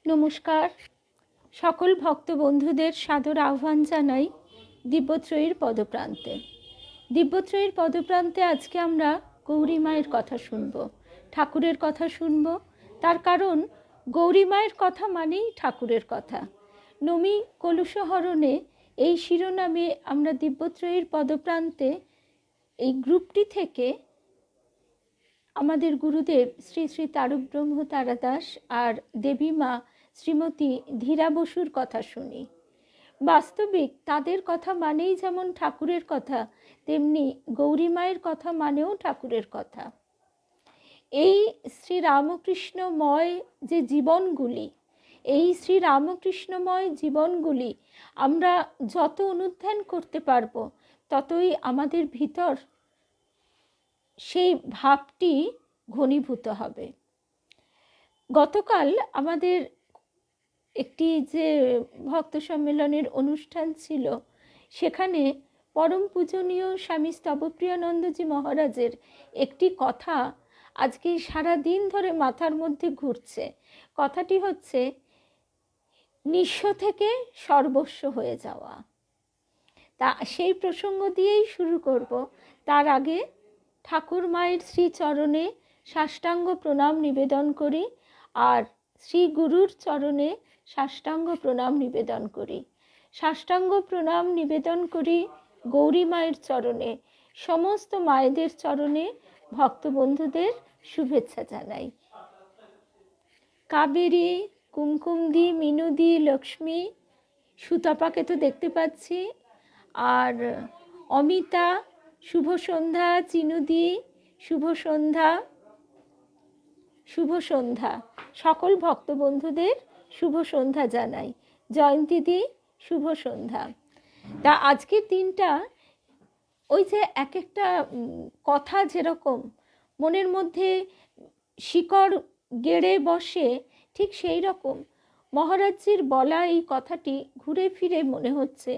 নমস্কার। সকল ভক্ত বন্ধুদের সাদর আহ্বান জানাই দিব্যত্রয়ীর পদপ্রান্তে। দিব্যত্রয়ীর পদপ্রান্তে আজকে আমরা গৌরী মায়ের কথা শুনব, ঠাকুরের কথা শুনব। তার কারণ গৌরী মায়ের কথা মানেই ঠাকুরের কথা। নমি কলুষহরণে এই শিরোনামে আমরা দিব্যত্রয়ীর পদপ্রান্তে এই গ্রুপটি থেকে আমাদের গুরুদেব শ্রী শ্রী তারক ব্রহ্ম তারাদাস আর দেবী মা শ্রীমতী ধীরা বসুর কথা শুনি। বাস্তবিক তাদের কথা মানেই যেমন ঠাকুরের কথা, তেমনি গৌরী মায়ের কথা মানেও ঠাকুরের কথা। এই শ্রীরামকৃষ্ণময় যে জীবনগুলি, এই শ্রীরামকৃষ্ণময় জীবনগুলি আমরা যত অনুধ্যান করতে পারব, ততই আমাদের ভিতর সেই ভাবটি ঘনীভূত হবে। গতকাল আমাদের একটি যে ভক্ত সম্মেলনের অনুষ্ঠান ছিল, সেখানে পরম পূজনীয় স্বামী স্তবপ্রিয়ানন্দজি মহারাজের একটি কথা আজকে সারা দিন ধরে মাথার মধ্যে ঘুরছে। কথাটি হচ্ছে নিঃস্ব থেকে সর্বস্ব হয়ে যাওয়া। তা সেই প্রসঙ্গ দিয়েই শুরু করব। তার আগে ঠাকুর মায়ের শ্রীচরণে সাষ্টাঙ্গ প্রণাম নিবেদন করি, আর শ্রী গুরুর চরণে সাষ্টাঙ্গ প্রণাম নিবেদন করি। সাষ্টাঙ্গ প্রণাম নিবেদন করি গৌরী মায়ের চরণে, সমস্ত মায়েদের চরণে ভক্ত বন্ধুদের শুভেচ্ছা জানাই। কাবেরী, কুমকুমদি, মিনুদি, লক্ষ্মী, সুতপাকে তো দেখতে পাচ্ছি, আর অমিতা শুভ সন্ধ্যা, চিনুদি শুভ সন্ধ্যা, শুভ সন্ধ্যা। সকল ভক্ত বন্ধুদের শুভ সন্ধ্যা জানাই। জয়ন্তীদি শুভ সন্ধ্যা। তা আজকের দিনটা ওই যে এক একটা কথা যেরকম মনের মধ্যে শিকড় গেড়ে বসে, ঠিক সেই রকম মহারাজজির বলা এই কথাটি ঘুরে ফিরে মনে হচ্ছে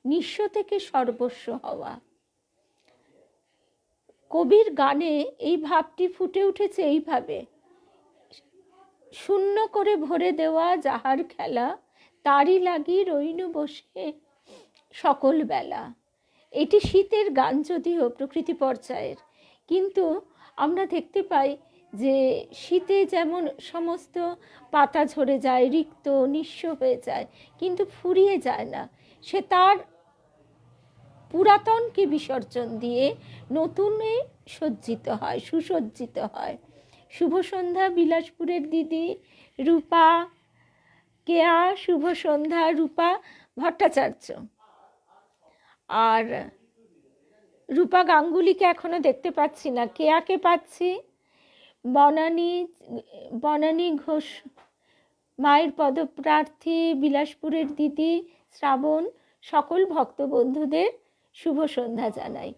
নিঃস্ব থেকে সর্বস্ব হওয়া। কবির গানে এই ভাবটি ফুটে উঠেছে এইভাবে: শূন্য করে ভরে দেওয়া যাহার খেলা, তারই লাগি রইনু বসে সকল বেলা। এটি শীতের গান যদিও প্রকৃতি পর্যায়ের, কিন্তু আমরা দেখতে পাই যে শীতে যেমন সমস্ত পাতা ঝরে যায়, রিক্ত নিঃস্ব হয়ে যায়, কিন্তু ফুরিয়ে যায় না। সে তার পুরাতনকে বিসর্জন দিয়ে নতুনে সজ্জিত হয়, সুসজ্জিত হয়। শুভ সন্ধ্যা বিলাসপুরের দিদি রূপা কেয়া, শুভ সন্ধ্যা রূপা ভট্টাচার্য। আর রূপা গাঙ্গুলিকে এখনো দেখতে পাচ্ছি না, কেয়াকে পাচ্ছি। বনানী ঘোষ মায়ের পদপ্রার্থী, বিলাসপুরের দিদি শ্রাবণ, সকল ভক্ত বন্ধুদের শুভ সন্ধ্যা জানাই।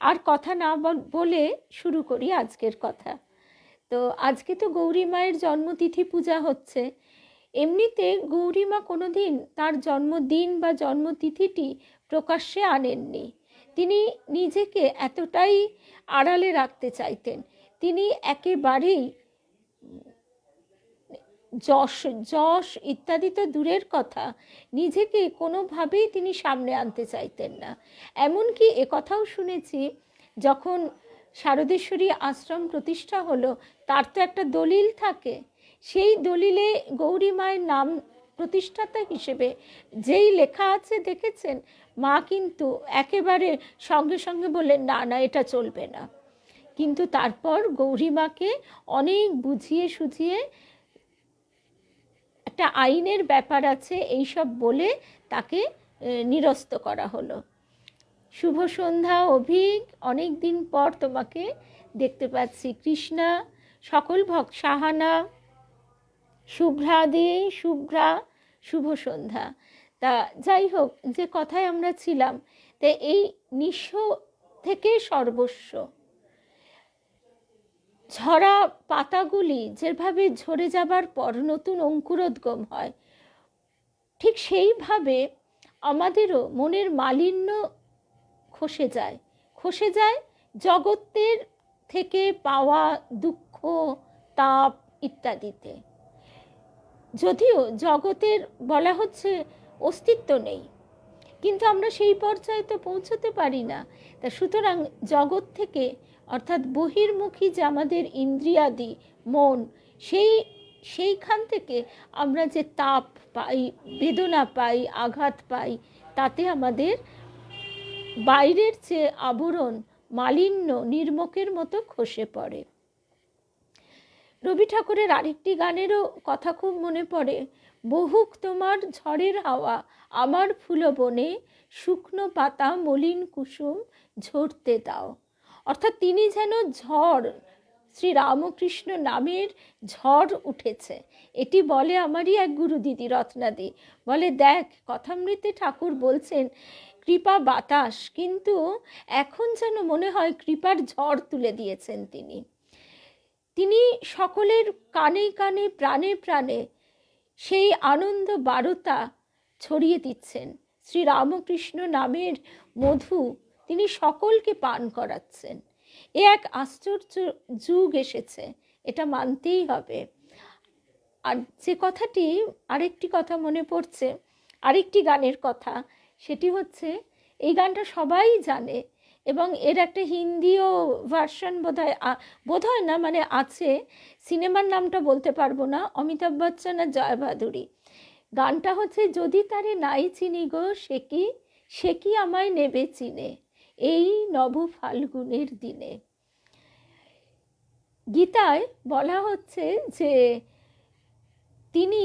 আর কথা না বলে শুরু করি আজকের কথা। তো আজকে তো গৌরী মায়ের জন্মতিথি পূজা হচ্ছে। এমনিতে গৌরী মা কোনোদিন তার জন্মদিন বা জন্মতিথিটি প্রকাশ্যে আনেননি। তিনি নিজেকে এতটাই আড়ালে রাখতে চাইতেন। তিনি একেবারেই যশ ইত্যাদি তো দূরের কথা, নিজেকে কোনোভাবেই তিনি সামনে আনতে চাইতেন না। এমনকি একথাও শুনেছি, যখন শারদেশ্বরী আশ্রম প্রতিষ্ঠা হলো, তার তো একটা দলিল থাকে। সেই দলিলে গৌরী মায়ের নাম প্রতিষ্ঠাতা হিসেবে যেই লেখা আছে দেখেছেন, মা কিন্তু একেবারে সঙ্গে সঙ্গে বললেন না না, এটা চলবে না। কিন্তু তারপর গৌরী মাকে অনেক বুঝিয়ে সুঝিয়ে, একটা আইনের ব্যাপার আছে এইসব বলে তাকে নিরস্ত করা হলো। শুভ সন্ধ্যা অভিক, অনেক দিন পর তোমাকে দেখতে পাচ্ছি। কৃষ্ণা, সকল ভক্ত, সাহানা, শুভ্রাদি, শুভ্রা, শুভ সন্ধ্যা। তা যাই হোক, যে কথায় আমরা ছিলাম, তাই এই নিঃস্ব থেকে সর্বস্ব, ঝরা পাতাগুলি যেভাবে ঝরে যাবার পর নতুন অঙ্কুরোদ্গম হয়, ঠিক সেইভাবে আমাদেরও মনের মালিন্য খসে যায় জগতের থেকে পাওয়া দুঃখ, তাপ ইত্যাদিতে। যদিও জগতের বলা হচ্ছে অস্তিত্ব নেই, কিন্তু আমরা সেই পর্যায়ে তো পৌঁছতে পারি না। তা সুতরাং জগৎ থেকে, অর্থাৎ বহির্মুখী যে আমাদের ইন্দ্রিয়াদি মন, সেইখান থেকে আমরা যে তাপ পাই, বেদনা পাই, আঘাত পাই, তাতে আমাদের বাইরের যে আবরণ মালিন্য নির্মকের মতো খসে পড়ে। রবি ঠাকুরের আরেকটি গানেরও কথা খুব মনে পড়ে, বহুক তোমার ঝড়ের হাওয়া আমার ফুলবনে, শুকনো পাতা মলিন কুসুম ঝরতে দাও। অর্থাৎ তিনি যেন ঝড়, শ্রী রামকৃষ্ণ নামের ঝড় উঠেছে। এটি বলে আমারই এক গুরু দিদি রত্নাদি, বলে দেখ কথামৃতে ঠাকুর বলছেন কৃপা বাতাস, কিন্তু এখন যেন মনে হয় কৃপার ঝড় তুলে দিয়েছেন তিনি। তিনি সকলের কানে কানে প্রাণে প্রাণে সেই আনন্দ বারতা ছড়িয়ে দিচ্ছেন। শ্রী রামকৃষ্ণ নামের মধু তিনি সকলকে পান করাচ্ছেন। এ এক আশ্চর্য যুগ এসেছে, এটা মানতেই হবে। আর যে কথাটি, আরেকটি কথা মনে পড়ছে, আরেকটি গানের কথা, সেটি হচ্ছে, এই গানটা সবাই জানে এবং এর একটা হিন্দিও ভার্সন বোধহয় না, মানে আছে, সিনেমার নামটা বলতে পারবো না, অমিতাভ বচ্চন আর জয়া ভাদুরী। গানটা হচ্ছে, যদি তারে নাই চিনি গো সে কি আমায় নেবে চিনে, এই নব ফাল্গুনের দিনে। গীতায় বলা হচ্ছে যে তিনি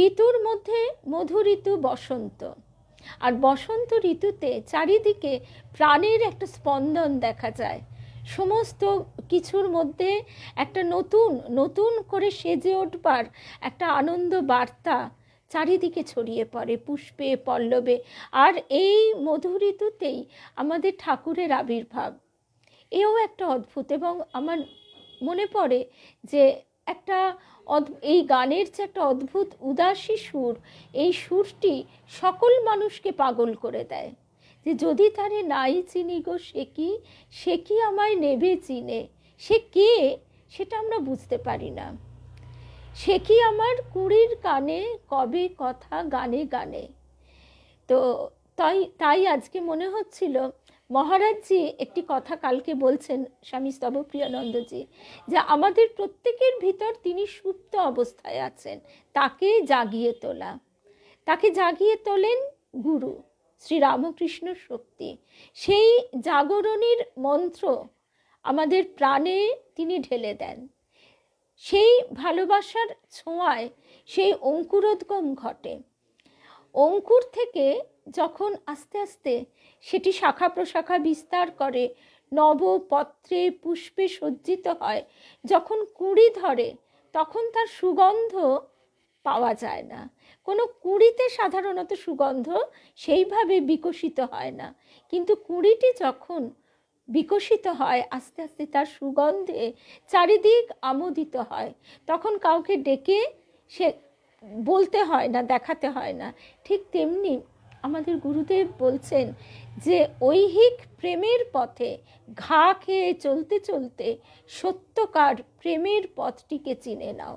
ঋতুর মধ্যে মধু ঋতু বসন্ত, আর বসন্ত ঋতুতে চারিদিকে প্রাণের একটা স্পন্দন দেখা যায়। সমস্ত কিছুর মধ্যে একটা নতুন নতুন করে সেজে উঠবার একটা আনন্দ বার্তা চারিদিকে ছড়িয়ে পড়ে পুষ্পে পল্লবে। আর এই মধু ঋতুতেই আমাদের ঠাকুরের আবির্ভাব। এও একটা অদ্ভুত। এবং আমার মনে পড়ে যে একটা এই গানের যে একটা অদ্ভুত উদাসী সুর, এই সুরটি সকল মানুষকে পাগল করে দেয়। যে যদি তারে নাই চিনি গো সে কি আমায় নেবে চিনে, সে কে সেটা আমরা বুঝতে পারি না। সে কি আমার কুড়ির কানে কবে কথা গানে গানে। তো তাই আজকে মনে হচ্ছিল মহারাজজি একটি কথা কালকে বলছেন, স্বামী স্তবপ্রিয়ানন্দজি, যে আমাদের প্রত্যেকের ভিতর তিনি সুপ্ত অবস্থায় আছেন, তাকে জাগিয়ে তোলা। তাকে জাগিয়ে তোলেন গুরু শ্রী রামকৃষ্ণ শক্তি। সেই জাগরণীর মন্ত্র আমাদের প্রাণে তিনি ঢেলে দেন। সেই ভালোবাসার ছোঁয়ায় সেই অঙ্কুরোদ্গম ঘটে। অঙ্কুর থেকে যখন আস্তে আস্তে সেটি শাখা প্রশাখা বিস্তার করে, নবপত্রে পুষ্পে সজ্জিত হয়, যখন কুঁড়ি ধরে তখন তার সুগন্ধ পাওয়া যায় না। কোনো কুঁড়িতে সাধারণত সুগন্ধ সেইভাবে বিকশিত হয় না, কিন্তু কুঁড়িটি যখন বিকশিত হয় আস্তে আস্তে তার সুগন্ধে চারিদিক আমোদিত হয়, তখন কাউকে ডেকে সে বলতে হয় না, দেখাতে হয় না। ঠিক তেমনি আমাদের গুরুদেব বলছেন যে ঐহিক প্রেমের পথে ঘা খেয়ে চলতে চলতে সত্যকার প্রেমের পথটিকে চিনে নাও।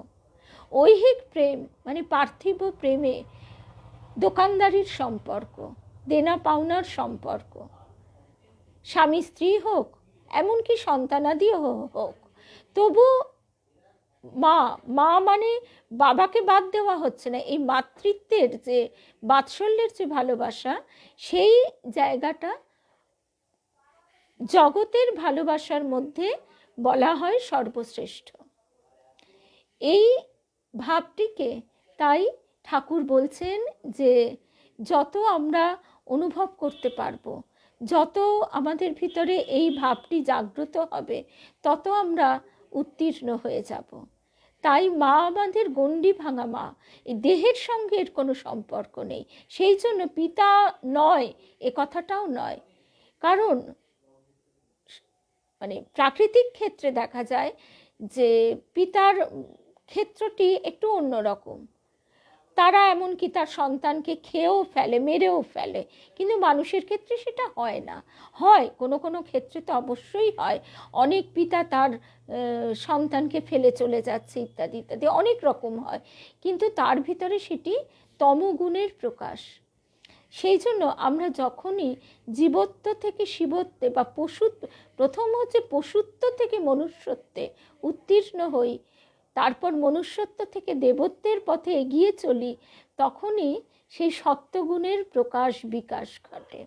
ঐহিক প্রেম মানে পার্থিব প্রেমে দোকানদারির সম্পর্ক, দেনা পাওনার সম্পর্ক, স্বামী স্ত্রী হোক, এমনকি সন্তানাদিও হোক, তবু মা মানে বাবাকে বাদ দেওয়া হচ্ছে না। এই মাতৃত্বের যে বাৎসল্যের যে ভালোবাসা, সেই জায়গাটা জগতের ভালোবাসার মধ্যে বলা হয় সর্বশ্রেষ্ঠ। এই ভাবটিকে তাই ঠাকুর বলছেন যে যত আমরা অনুভব করতে পারবো, যত আমাদের ভিতরে এই ভাবটি জাগ্রত হবে, তত আমরা উত্তীর্ণ হয়ে যাব। তাই মা আমাদের গণ্ডি ভাঙা মা, এই দেহের সঙ্গে এর কোনো সম্পর্ক নেই। সেই জন্য পিতা নয় এ কথাটাও নয়, কারণ মানে প্রাকৃতিক ক্ষেত্রে দেখা যায় যে পিতার ক্ষেত্রটি একটু অন্যরকম। তারা এমনকি তার সন্তানকে খেয়েও ফেলে, মেরেও ফেলে, কিন্তু মানুষের ক্ষেত্রে সেটা হয় না। হয় কোনো কোনো ক্ষেত্রে তো অবশ্যই হয়, অনেক পিতা তার সন্তানকে ফেলে চলে যাচ্ছে ইত্যাদি ইত্যাদি, অনেক রকম হয়, কিন্তু তার ভিতরে সেটি তমগুণের প্রকাশ। সেই জন্য আমরা যখনই জীবত্ব থেকে শিবত্বে বা পশুত্ব, প্রথম হচ্ছে পশুত্ব থেকে মনুষ্যত্বে উত্তীর্ণ হই, তারপর মনুষ্যত্ব থেকে দেবত্বের পথে এগিয়ে চলি, তখনই সেই সত্যগুণের প্রকাশ বিকাশ ঘটে।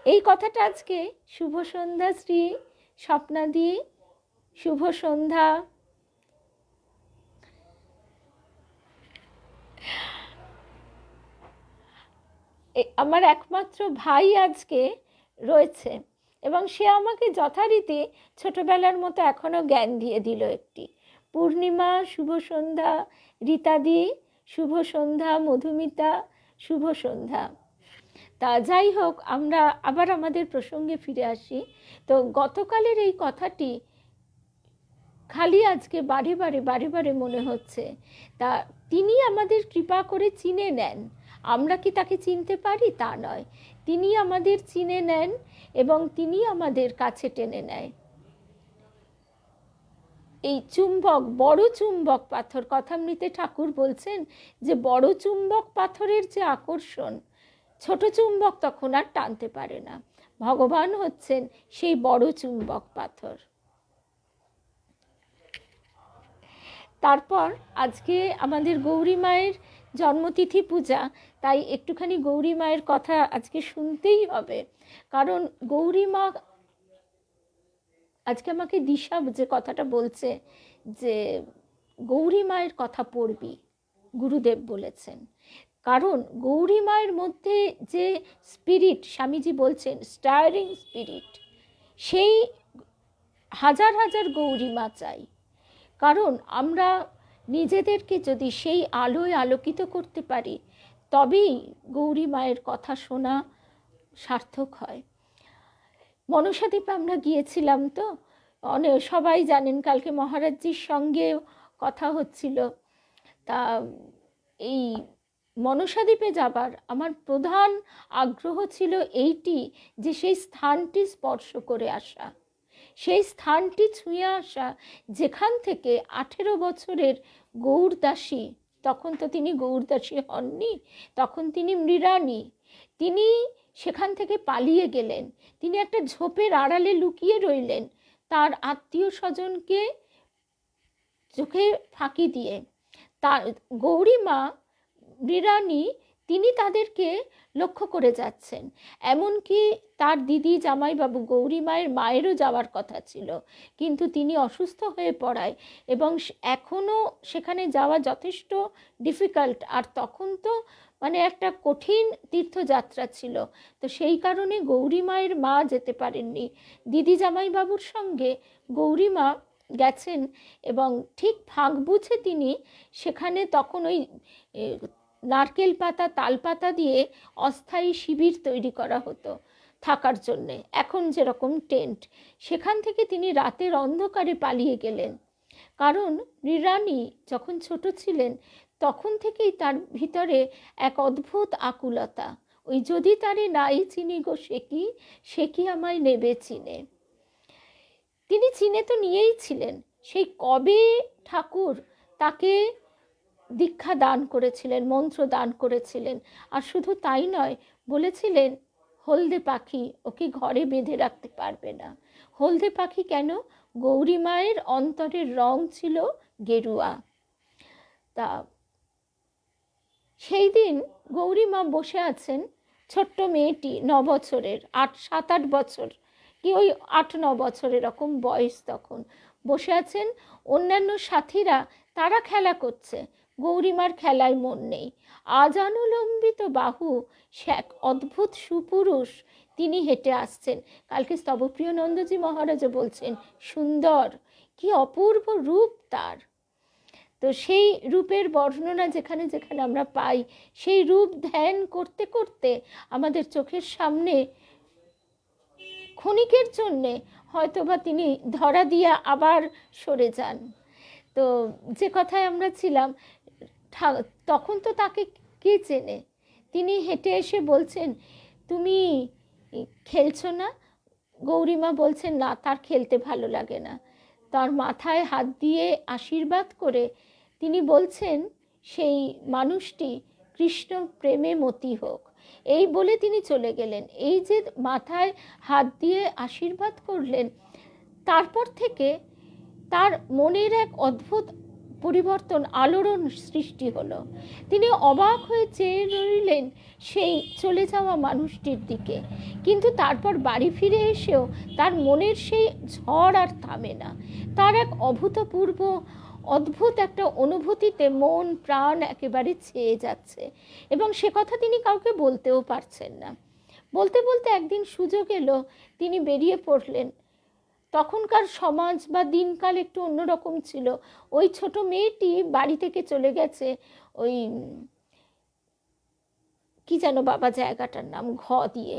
এই কথাটা আজকে শুভ সন্ধ্যা শ্রী স্বপ্নাদি, শুভ সন্ধ্যা। আমার একমাত্র ভাই আজকে রয়েছে এবং সে আমাকে যথারীতি ছোটবেলার মতো এখনো জ্ঞান দিয়ে দিল একটি। পূর্ণিমা শুভ সন্ধ্যা, রীতাদি শুভ সন্ধ্যা, মধুমিতা শুভ সন্ধ্যা। তা যাই হোক, আমরা আবার আমাদের প্রসঙ্গে ফিরে আসি। তো গতকালের এই কথাটি খালি আজকে বারে বারে বারে বারে মনে হচ্ছে। তা তিনি আমাদের কৃপা করে চিনে নেন, আমরা কি তাকে চিনতে পারি তা নয়, তিনি আমাদের চিনে নেন এবং তিনি আমাদের কাছে টেনে নেয়। এই চুম্বক, বড় চুম্বক পাথর, কথামৃতে ঠাকুর বলছেন যে বড় চুম্বক পাথরের যে আকর্ষণ, ছোট চুম্বক তখন আর টানতে পারে না। ভগবান হচ্ছেন সেই বড় চুম্বক পাথর। তারপর আজকে আমাদের গৌরী মায়ের জন্মতিথি পূজা, তাই একটুখানি গৌরী মায়ের কথা আজকে শুনতেই হবে, কারণ গৌরী মা আজকে আমাকে দিশা যে কথাটা বলছে যে গৌরী মায়ের কথা পড়বি, গুরুদেব বলেছেন। কারণ গৌরী মায়ের মধ্যে যে স্পিরিট, স্বামীজি বলছেন স্টায়ারিং স্পিরিট, সেই হাজার হাজার গৌরী মা চাই। কারণ আমরা নিজেদেরকে যদি সেই আলোয় আলোকিত করতে পারি, তবেই গৌরী মায়ের কথা শোনা সার্থক হয়। মনসাদ্বীপে আমরা গিয়েছিলাম, তো সবাই জানেন কালকে মহারাজজির সঙ্গে কথা হচ্ছিল। তা এই মনসাদ্বীপে যাবার আমার প্রধান আগ্রহ ছিল এইটি যে সেই স্থানটি স্পর্শ করে আসা, সেই স্থানটি ছুঁয়ে আসা, যেখান থেকে 18 বছরের গৌরদাসী, তখন তো তিনি গৌরদাসী হননি, তখন তিনি মৃণালী, তিনি সেখান থেকে পালিয়ে গেলেন, তিনি একটা ঝোপের আড়ালে লুকিয়ে রইলেন তার আত্মীয় স্বজনকে চোখে ফাঁকি দিয়ে। তার গৌরী মা মৃণালী, তিনি তাদেরকে লক্ষ্য করে যাচ্ছেন। এমনকি তার দিদি জামাইবাবু গৌরী মায়ের মায়েরও যাওয়ার কথা ছিল, কিন্তু তিনি অসুস্থ হয়ে পড়ায় এবং এখনও সেখানে যাওয়া যথেষ্ট ডিফিকাল্ট, আর তখন তো মানে একটা কঠিন তীর্থযাত্রা ছিল। তো সেই কারণে গৌরী মায়ের মা যেতে পারেননি, দিদি জামাইবাবুর সঙ্গে গৌরী মা গেছেন এবং ঠিক ফাঁক বুঝে তিনি সেখানে তখন ওই নারকেল পাতা, তাল পাতা দিয়ে অস্থায়ী শিবির তৈরি করা হতো থাকার জন্যে, এখন যেরকম টেন্ট, সেখান থেকে তিনি রাতের অন্ধকারে পালিয়ে গেলেন। কারণ মৃণালী যখন ছোট ছিলেন তখন থেকেই তার ভিতরে এক অদ্ভুত আকুলতা, ওই যদি তারে নাই চিনি গো সে কি আমায় নেবে চিনে। তিনি চিনে তো নিয়েই ছিলেন, সেই কবে ঠাকুর তাকে দীক্ষা দান করেছিলেন, মন্ত্র দান করেছিলেন, আর শুধু তাই নয়, বলেছিলেন হলদে পাখি ওকে ঘরে বেঁধে রাখতে পারবে না। হলদে পাখি কেন? গৌরী মায়ের অন্তরের রং ছিল গেরুয়া। তা সেই দিন গৌরী মা বসে আছেন, ছোট্ট মেয়েটি 9 বছরের, 7-8 বছর কি ওই 8-9 বছর এরকম বয়স, তখন বসে আছেন। অন্যান্য সাথীরা তারা খেলা করছে, গৌরীমার খেলায় মন নেই। আজানুলম্বিত বাহু, সে এক অদ্ভুত সুপুরুষ, তিনি হেঁটে আসছেন। কালকে স্তবপ্রিয় নন্দজি মহারাজও বলছেন সুন্দর, কি অপূর্ব রূপ তার। তো সেই রূপের বর্ণনা যেখানে যেখানে আমরা পাই, সেই রূপ ধ্যান করতে করতে আমাদের চোখের সামনে ক্ষণিকের জন্যে হয়তোবা তিনি ধরা দিয়া আবার সরে যান। তো যে কথায় আমরা ছিলাম, তখন তো তাকে কে চেনে? তিনি হেঁটে এসে বলছেন, তুমি খেলছো না? গৌরীমা বলছেন, না, তার খেলতে ভালো লাগে না। তার মাথায় হাত দিয়ে আশীর্বাদ করে তিনি বলছেন, সেই মানুষটি কৃষ্ণ প্রেমে মতি হোক। এই বলে তিনি চলে গেলেন। এই যে মাথায় হাত দিয়ে আশীর্বাদ করলেন, তারপর থেকে তার মনের এক অদ্ভুত পরিবর্তন, আলোড়ন সৃষ্টি হলো। তিনি অবাক হয়ে চেয়ে রইলেন সেই চলে যাওয়া মানুষটির দিকে। কিন্তু তারপর বাড়ি ফিরে এসেও তার মনের সেই ঝড় আর থামে না। তার এক অভূতপূর্ব অদ্ভুত একটা অনুভূতিতে মন প্রাণ একেবারে ছেয়ে যাচ্ছে, এবং সে কথা তিনি কাউকে বলতেও পারছেন না। বলতে বলতে একদিন সুযোগ এলো, তিনি বেরিয়ে পড়লেন। তখনকার সমাজ বা দিনকাল একটু অন্যরকম ছিল। ওই ছোট মেয়েটি বাড়ি থেকে চলে গেছে, ওই কি যেন বাবা জায়গাটার নাম, ঘ দিয়ে,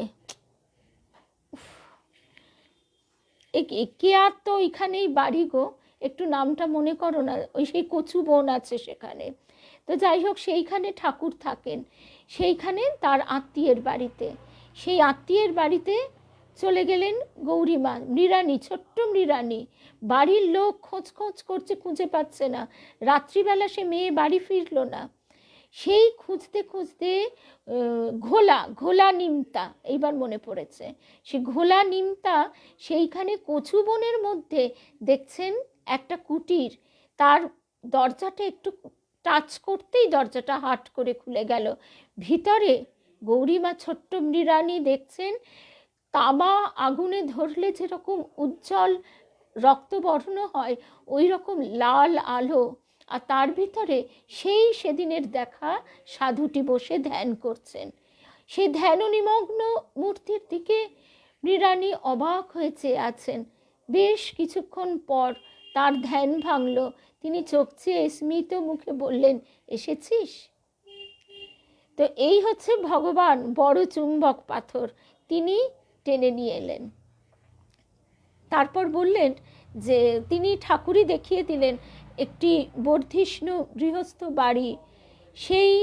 কে আর তো ওইখানেই বাড়ি গো, একটু নামটা মনে করো না, ওই সেই কচু বন আছে সেখানে। তো যাই হোক, সেইখানে ঠাকুর থাকেন, সেইখানে তার আত্মীয়ের বাড়িতে, সেই আত্মীয়ের বাড়িতে চলে গেলেন গৌরীমা। মৃণালী, ছোট্ট মৃণালী, বাড়ির লোক খোঁজ খোঁজ করছে, খুঁজে পাচ্ছে না। রাত্রিবেলা সে মেয়ে বাড়ি ফিরল না। সেই খুঁজতে খুঁজতে ঘোলা ঘোলা নিমতা এইবার মনে পড়েছে। সে ঘোলা নিমতা, সেইখানে কচু বনের মধ্যে দেখছেন একটা কুটির। তার দরজাটা একটু টাচ করতেই দরজাটা হাট করে খুলে গেল। ভিতরে গৌরীমা ছোট্ট মৃণালী দেখছেন, তামা আগুনে ধরলে যেরকম উজ্জ্বল রক্তবর্ণ হয়, ওই রকম লাল আলো। আর তার ভিতরে সেই সেদিনের দেখা সাধুটি বসে ধ্যান করছেন। সেই ধ্যান নিমগ্ন মূর্তির দিকে মৃণালী অবাক হয়ে চেয়ে আছেন। বেশ কিছুক্ষণ পর তার ধ্যান ভাঙল। তিনি চোখ চেয়ে স্মিত মুখে বললেন, এসেছিস? তো এই হচ্ছে ভগবান, বড় চুম্বক পাথর, তিনি টেনে নিয়ে এলেন। তারপর বললেন যে তিনি ঠাকুরই দেখিয়ে দিলেন একটি বর্ধিষ্ণু গৃহস্থ বাড়ি। সেই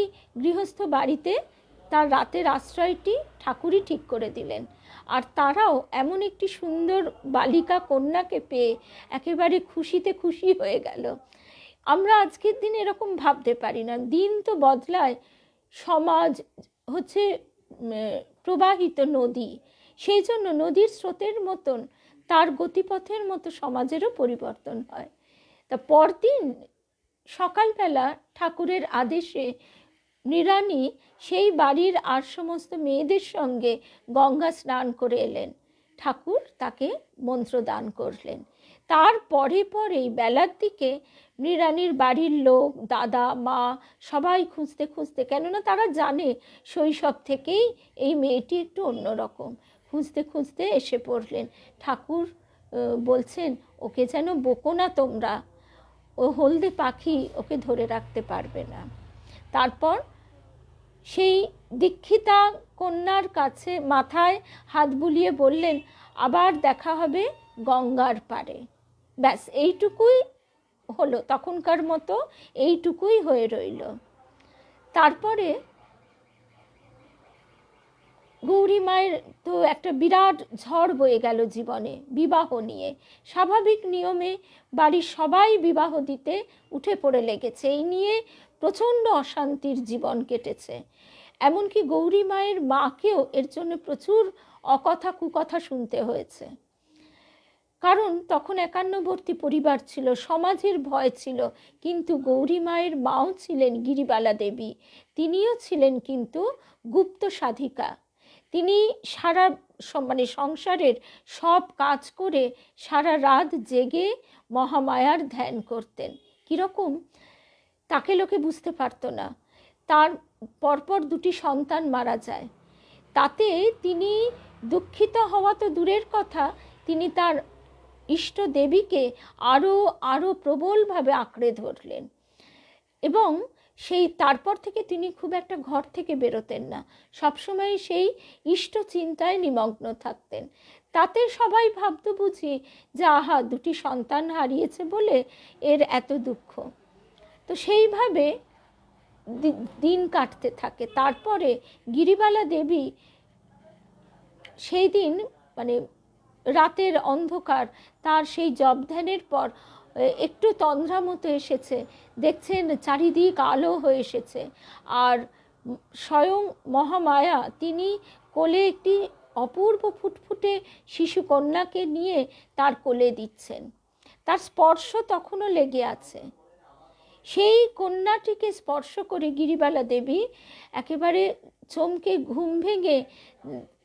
গৃহস্থ বাড়িতে তার রাতের আশ্রয়টি ঠাকুরই ঠিক করে দিলেন। আর তারাও এমন একটি সুন্দর বালিকা কন্যাকে পেয়ে একেবারে খুশিতে খুশি হয়ে গেল। আমরা আজকের দিন এরকম ভাবতে পারি না। দিন তো বদলায়, সমাজ হচ্ছে প্রবাহিত নদী, সেই জন্য নদীর স্রোতের মতন, তার গতিপথের মতো সমাজেরও পরিবর্তন হয়। তা পরদিন সকালবেলা ঠাকুরের আদেশে মৃণালী সেই বাড়ির আর সমস্ত মেয়েদের সঙ্গে গঙ্গা স্নান করে এলেন। ঠাকুর তাকে মন্ত্র দান করলেন। তার পরে পরেই বেলার দিকে মৃণালীর বাড়ির লোক, দাদা মা, সবাই খুঁজতে খুঁজতে, কেননা তারা জানে শৈশব থেকেই এই মেয়েটি একটু অন্যরকম, খুঁজতে খুঁজতে এসে পড়লেন। ঠাকুর বলছেন, ওকে যেন বকো না তোমরা, ও হলদে পাখি, ওকে ধরে রাখতে পারবে না। তারপর সেই দীক্ষিতা কন্যার কাছে মাথায় হাত বুলিয়ে বললেন, আবার দেখা হবে গঙ্গার পাড়ে। ব্যাস এইটুকুই হলো, তখনকার মতো এইটুকুই হয়ে রইল। তারপরে গৌরী মায়ের তো একটা বিরাট ঝড় বয়ে গেল জীবনে, বিবাহ নিয়ে। স্বাভাবিক নিয়মে বাড়ির সবাই বিবাহ দিতে উঠে পড়ে লেগেছে। এই নিয়ে প্রচণ্ড অশান্তির জীবন কেটেছে। এমনকি গৌরী মায়ের মাকেও এর জন্য প্রচুর অকথা কুকথা শুনতে হয়েছে। কারণ তখন একান্নবর্তী পরিবার ছিল, সমাজের ভয় ছিল। কিন্তু গৌরী মায়ের মাও ছিলেন গিরিবালা দেবী, তিনিও ছিলেন কিন্তু গুপ্ত সাধিকা। তিনি সারা সংসারের সব কাজ করে সারা রাত জেগে মহামায়ার ধ্যান করতেন। কীরকম? তাকে লোকে বুঝতে পারতো না। তার পরপর দুটি সন্তান মারা যায়। তাতে তিনি দুঃখিত হওয়া তো দূরের কথা, তিনি তার ইষ্ট দেবীকে আরও আরও প্রবলভাবে আঁকড়ে ধরলেন। এবং সেই তারপর থেকে তিনি খুব একটা ঘর থেকে বেরোতেন না, সবসময় সেই ইষ্ট চিন্তায় নিমগ্ন থাকতেন। তাতে সবাই ভাবতো বুঝি যে আহা, দুটি সন্তান হারিয়েছে বলে এর এত দুঃখ। তো সেইভাবে দিন কাটতে থাকে। তারপরে গিরিবালা দেবী সেই দিন মানে রাতের অন্ধকার, তার সেই জপ ধ্যানের পর একটু তন্দ্রা মতো এসেছে, দেখছেন চারিদিক আলো হয়ে এসেছে, আর স্বয়ং মহামায়া তিনি কোলে একটি অপূর্ব ফুটফুটে শিশু কন্যাকে নিয়ে তার কোলে দিচ্ছেন। তার স্পর্শ তখনও লেগে আছে। সেই কন্যাটিকে স্পর্শ করে গিরিবালা দেবী একেবারে চমকে ঘুম ভেঙে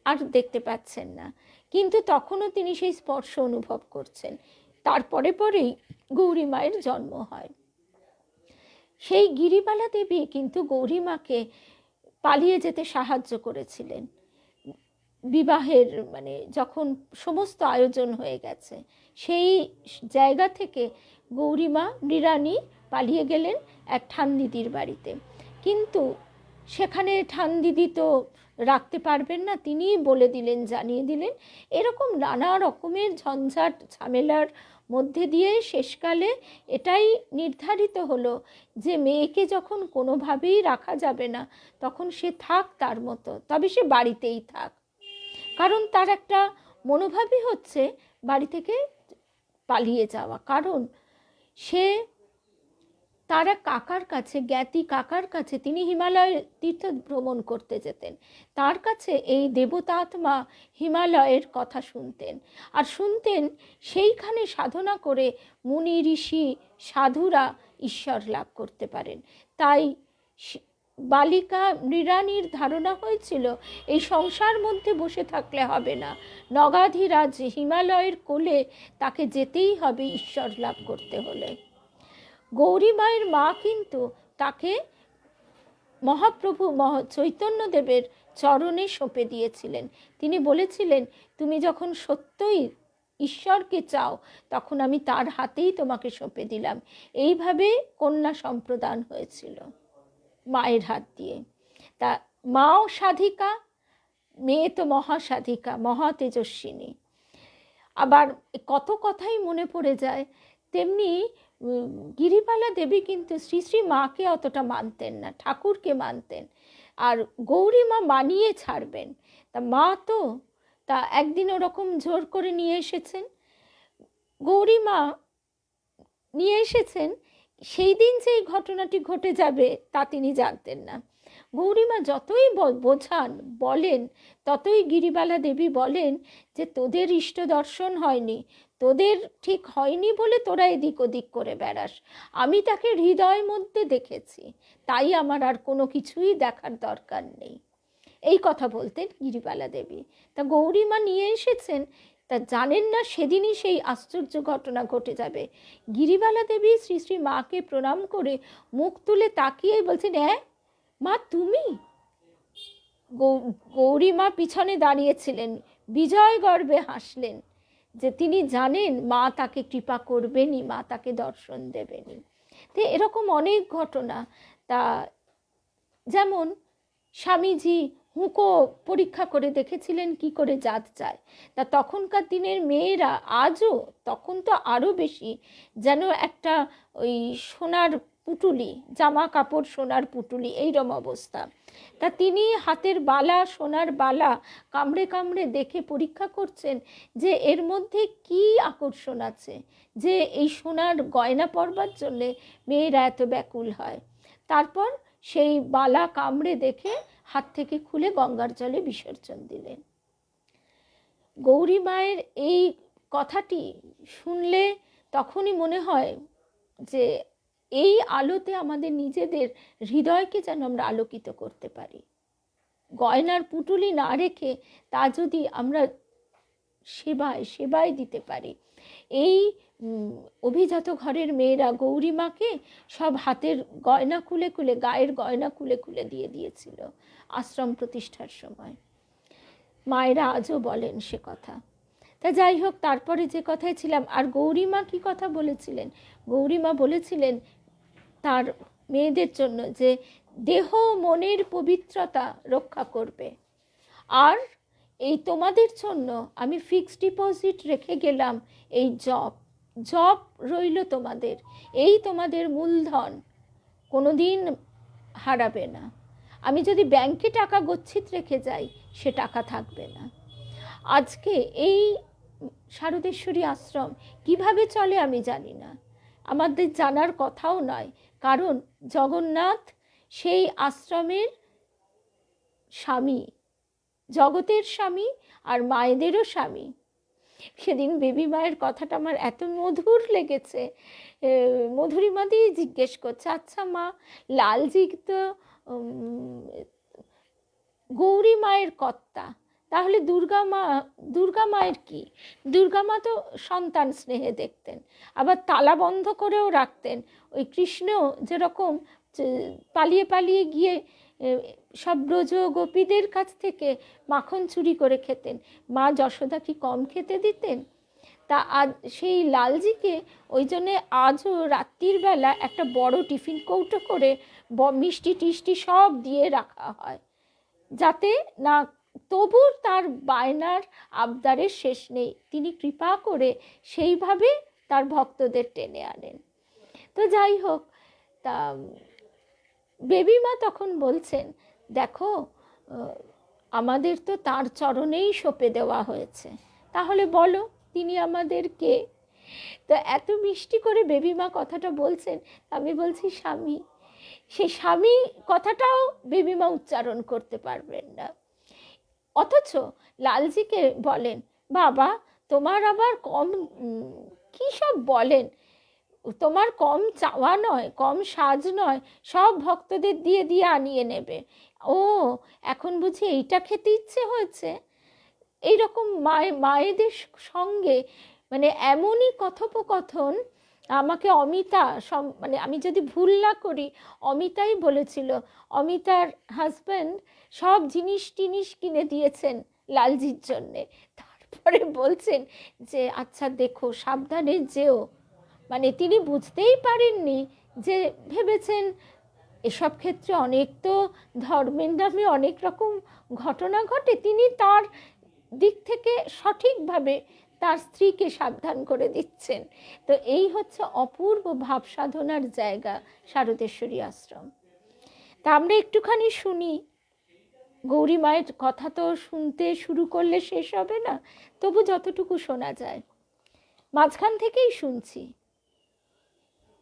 আর দেখতে পাচ্ছেন না, কিন্তু তখনও তিনি সেই স্পর্শ অনুভব করছেন। তারপরে পরেই গৌরী মায়ের জন্ম হয়। সেই গিরিবালা দেবী কিন্তু গৌরী মাকে পালিয়ে যেতে সাহায্য করেছিলেন। বিবাহের মানে যখন সমস্ত আয়োজন হয়ে গেছে, সেই জায়গা থেকে গৌরীমা মৃণালী পালিয়ে গেলেন এক ঠান দিদির বাড়িতে। কিন্তু সেখানে ঠান দিদি তো রাখতে পারবেন না, তিনিই বলে দিলেন, জানিয়ে দিলেন। এরকম নানা রকমের ঝঞ্ঝাট ঝামেলার মধ্যে দিয়ে শেষকালে এটাই নির্ধারিত হলো যে মেয়েকে যখন কোনোভাবেই রাখা যাবে না, তখন সে থাক তার মতো, তবে সে বাড়িতেই থাক। কারণ তার একটা মনোভাবই হচ্ছে বাড়ি থেকে পালিয়ে যাওয়া। কারণ সে তার এক কাকার কাছে, জ্ঞাতি কাকার কাছে, তিনি হিমালয় তীর্থ ভ্রমণ করতে যেতেন, তার কাছে এই দেবতাত্মা হিমালয়ের কথা শুনতেন। আর শুনতেন সেইখানে সাধনা করে মুনি ঋষি সাধুরা ঈশ্বর লাভ করতে পারেন। তাই বালিকা মৃণালীর ধারণা হয়েছিল এই সংসার মধ্যে বসে থাকলে হবে না, নগাধিরাজ হিমালয়ের কোলে তাকে যেতেই হবে ঈশ্বর লাভ করতে হলে। গৌরী মায়ের মা কিন্তু তাকে মহাপ্রভু চৈতন্যদেবের চরণে সঁপে দিয়েছিলেন। তিনি বলেছিলেন, তুমি যখন সত্যই ঈশ্বরকে চাও তখন আমি তার হাতেই তোমাকে সঁপে দিলাম। এইভাবে কন্যা সম্প্রদান হয়েছিল মায়ের হাত দিয়ে। তা মাও সাধিকা, মেয়ে তো মহাসাধিকা, মহা তেজস্বিনী। আবার কত কথাই মনে পড়ে যায়। তেমনি গিরিবালা দেবী কিন্তু শ্রী শ্রী মাকে অতটা মানতেন না, ঠাকুরকে মানতেন। আর গৌরী মা মানিয়ে ছাড়বেন, তা মা তো তা একদিন ওরকম জোর করে নিয়ে এসেছেন। গৌরী মা নিয়ে এসেছেন, সেই দিন যেই ঘটনাটি ঘটে যাবে তা তিনি জানতেন না। গৌরীমা যতই বোঝান বলেন, ততই গিরিবালা দেবী বলেন যে তোদের ইষ্ট দর্শন হয়নি, তোদের ঠিক হয়নি বলে তোরা এদিক ওদিক করে বেড়াস। আমি তাকে হৃদয় মধ্যে দেখেছি, তাই আমার আর কোনো কিছুই দেখার দরকার নেই। এই কথা বলতেন গিরিবালা দেবী। তা গৌরীমা নিয়ে এসেছেন, তা জানেন না সেদিনই সেই আশ্চর্য ঘটনা ঘটে যাবে। গিরিবালা দেবী শ্রী শ্রী মাকে প্রণাম করে মুখ তুলে তাকিয়ে বলছেন, হ্যাঁ মা তুমি? গৌরী মা পিছনে দাঁড়িয়েছিলেন, বিজয় গর্বে হাসলেন যে তিনি জানেন মা তাকে কৃপা করবেনই, মা তাকে দর্শন দেবেনই। তো এরকম অনেক ঘটনা। তা যেমন স্বামীজি হুঁকো পরীক্ষা করে দেখেছিলেন কি করে জাত চায়। তা তখনকার দিনের মেয়েরা আজও, তখন তো আরও বেশি, যেন একটা ওই সোনার পুটুলি, জামা কাপড় সোনার পুটুলি, এইরকম অবস্থা। তা তিনি হাতের বালা, সোনার বালা কামড়ে কামড়ে দেখে পরীক্ষা করছেন যে এর মধ্যে কি আকর্ষণ আছে যে এই সোনার গয়না পরবার জন্যে মেয়েরা এত ব্যাকুল হয়। তারপর সেই বালা কামড়ে দেখে হাত থেকে খুলে গঙ্গার জলে বিসর্জন দিলেন। গৌরী মায়ের এই কথাটি শুনলে তখনই মনে হয় যে এই আলোতে আমাদের নিজেদের হৃদয়কে যেন আমরা আলোকিত করতে পারি। গয়নার পুটুলি না রেখে তা যদি আমরা সেবায় দিতে পারি। এই অভিজাত ঘরের মেয়েরা গৌরী মাকে সব হাতের গয়না খুলে খুলে, গায়ের গয়না খুলে খুলে দিয়ে দিয়েছিল আশ্রম প্রতিষ্ঠার সময়। মায়েরা আজও বলেন সে কথা। তা যাই হোক, তারপরে যে কথায় ছিলাম, আর গৌরী মা কী কথা বলেছিলেন? গৌরী মা বলেছিলেন তার মেয়েদের জন্য যে দেহ মনের পবিত্রতা রক্ষা করবে, আর এই তোমাদের জন্য আমি ফিক্সড ডিপোজিট রেখে গেলাম এই জব রইল তোমাদের, এই তোমাদের মূলধন। কোনো দিন হারাবে না। আমি যদি ব্যাংকে টাকা গচ্ছিত রেখে যাই, সে টাকা থাকবে না। আজকে এই শারদেশ্বরী আশ্রম কিভাবে চলে আমি জানি না, আমাদের জানার কথাও নয়, কারণ জগন্নাথ সেই আশ্রমের স্বামী, জগতের স্বামী আর মায়েদেরও স্বামী। সেদিন বেবি মায়ের কথাটা আমার এত মধুর লেগেছে। মধুরিমা দিয়ে জিজ্ঞেস করছে, আচ্ছা মা, লালজি তো গৌরী মায়ের কর্তা, তাহলে দুর্গা মায়ের কি? দুর্গা মা তো সন্তান স্নেহে দেখতেন, আবার তালা বন্ধ করেও রাখতেন। ওই কৃষ্ণ যেরকম পালিয়ে পালিয়ে গিয়ে সব ব্রজ গোপীদের কাছ থেকে মাখন চুরি করে খেতেন, মা যশোদা কি কম খেতে দিতেন? তা আজ সেই লালজিকে ওই জন্যে আজও রাত্রির বেলা একটা বড় টিফিন কৌটো করে মিষ্টি টিষ্টি সব দিয়ে রাখা হয়, যাতে না, তবু তার বায়নার আবদারের শেষ নেই। তিনি কৃপা করে সেইভাবে তার ভক্তদের টেনে আনেন। তো যাই হোক, তা বেবি মা তখন বলছেন, দেখো আমাদের তো তার চরণেই সঁপে দেওয়া হয়েছে, তাহলে বলো তিনি আমাদের কে? তো এত মিষ্টি করে বেবি মা কথাটা বলছেন, আমি বলছি স্বামী। সেই স্বামী কথাটাও বেবি মা উচ্চারণ করতে পারবেন না, অথচ লালজিকে বলেন, বাবা তোমার আবার কম কী সব বলেন, তোমার কম চাওয়া নয়, কম সাজ নয়, সব ভক্তদের দিয়ে দিয়ে আনিয়ে নেবে। ও এখন বুঝি এইটা খেতে ইচ্ছে হয়েছে? এইরকম মায়েদের সঙ্গে মানে এমনই কথোপকথন। আমাকে অমিতা, মানে আমি যদি ভুল না করি, অমিতাই বলেছিল, অমিতার হাজব্যান্ড সব জিনিস টিনিস কিনে দিয়েছেন লালজির জন্যে। তারপরে বলছেন যে আচ্ছা দেখো, সাবধানে যেও। মানে তিনি বুঝতেই পারেননি যে, ভেবেছেন এসব ক্ষেত্রে অনেক তো ধর্মের নামে অনেক রকম ঘটনা ঘটে, তিনি তার দিক থেকে সঠিকভাবে তার স্ত্রীকে সাবধান করে দিচ্ছেন। তো এই হচ্ছে অপূর্ব ভাব সাধনার জায়গা শারদেশ্বরী আশ্রম। তা আমরা একটুখানি শুনি। গৌরী মায়ের কথা তো শুনতে শুরু করলে শেষ হবে না, তবু যতটুকু শোনা যায় মাঝখান থেকেই শুনছি।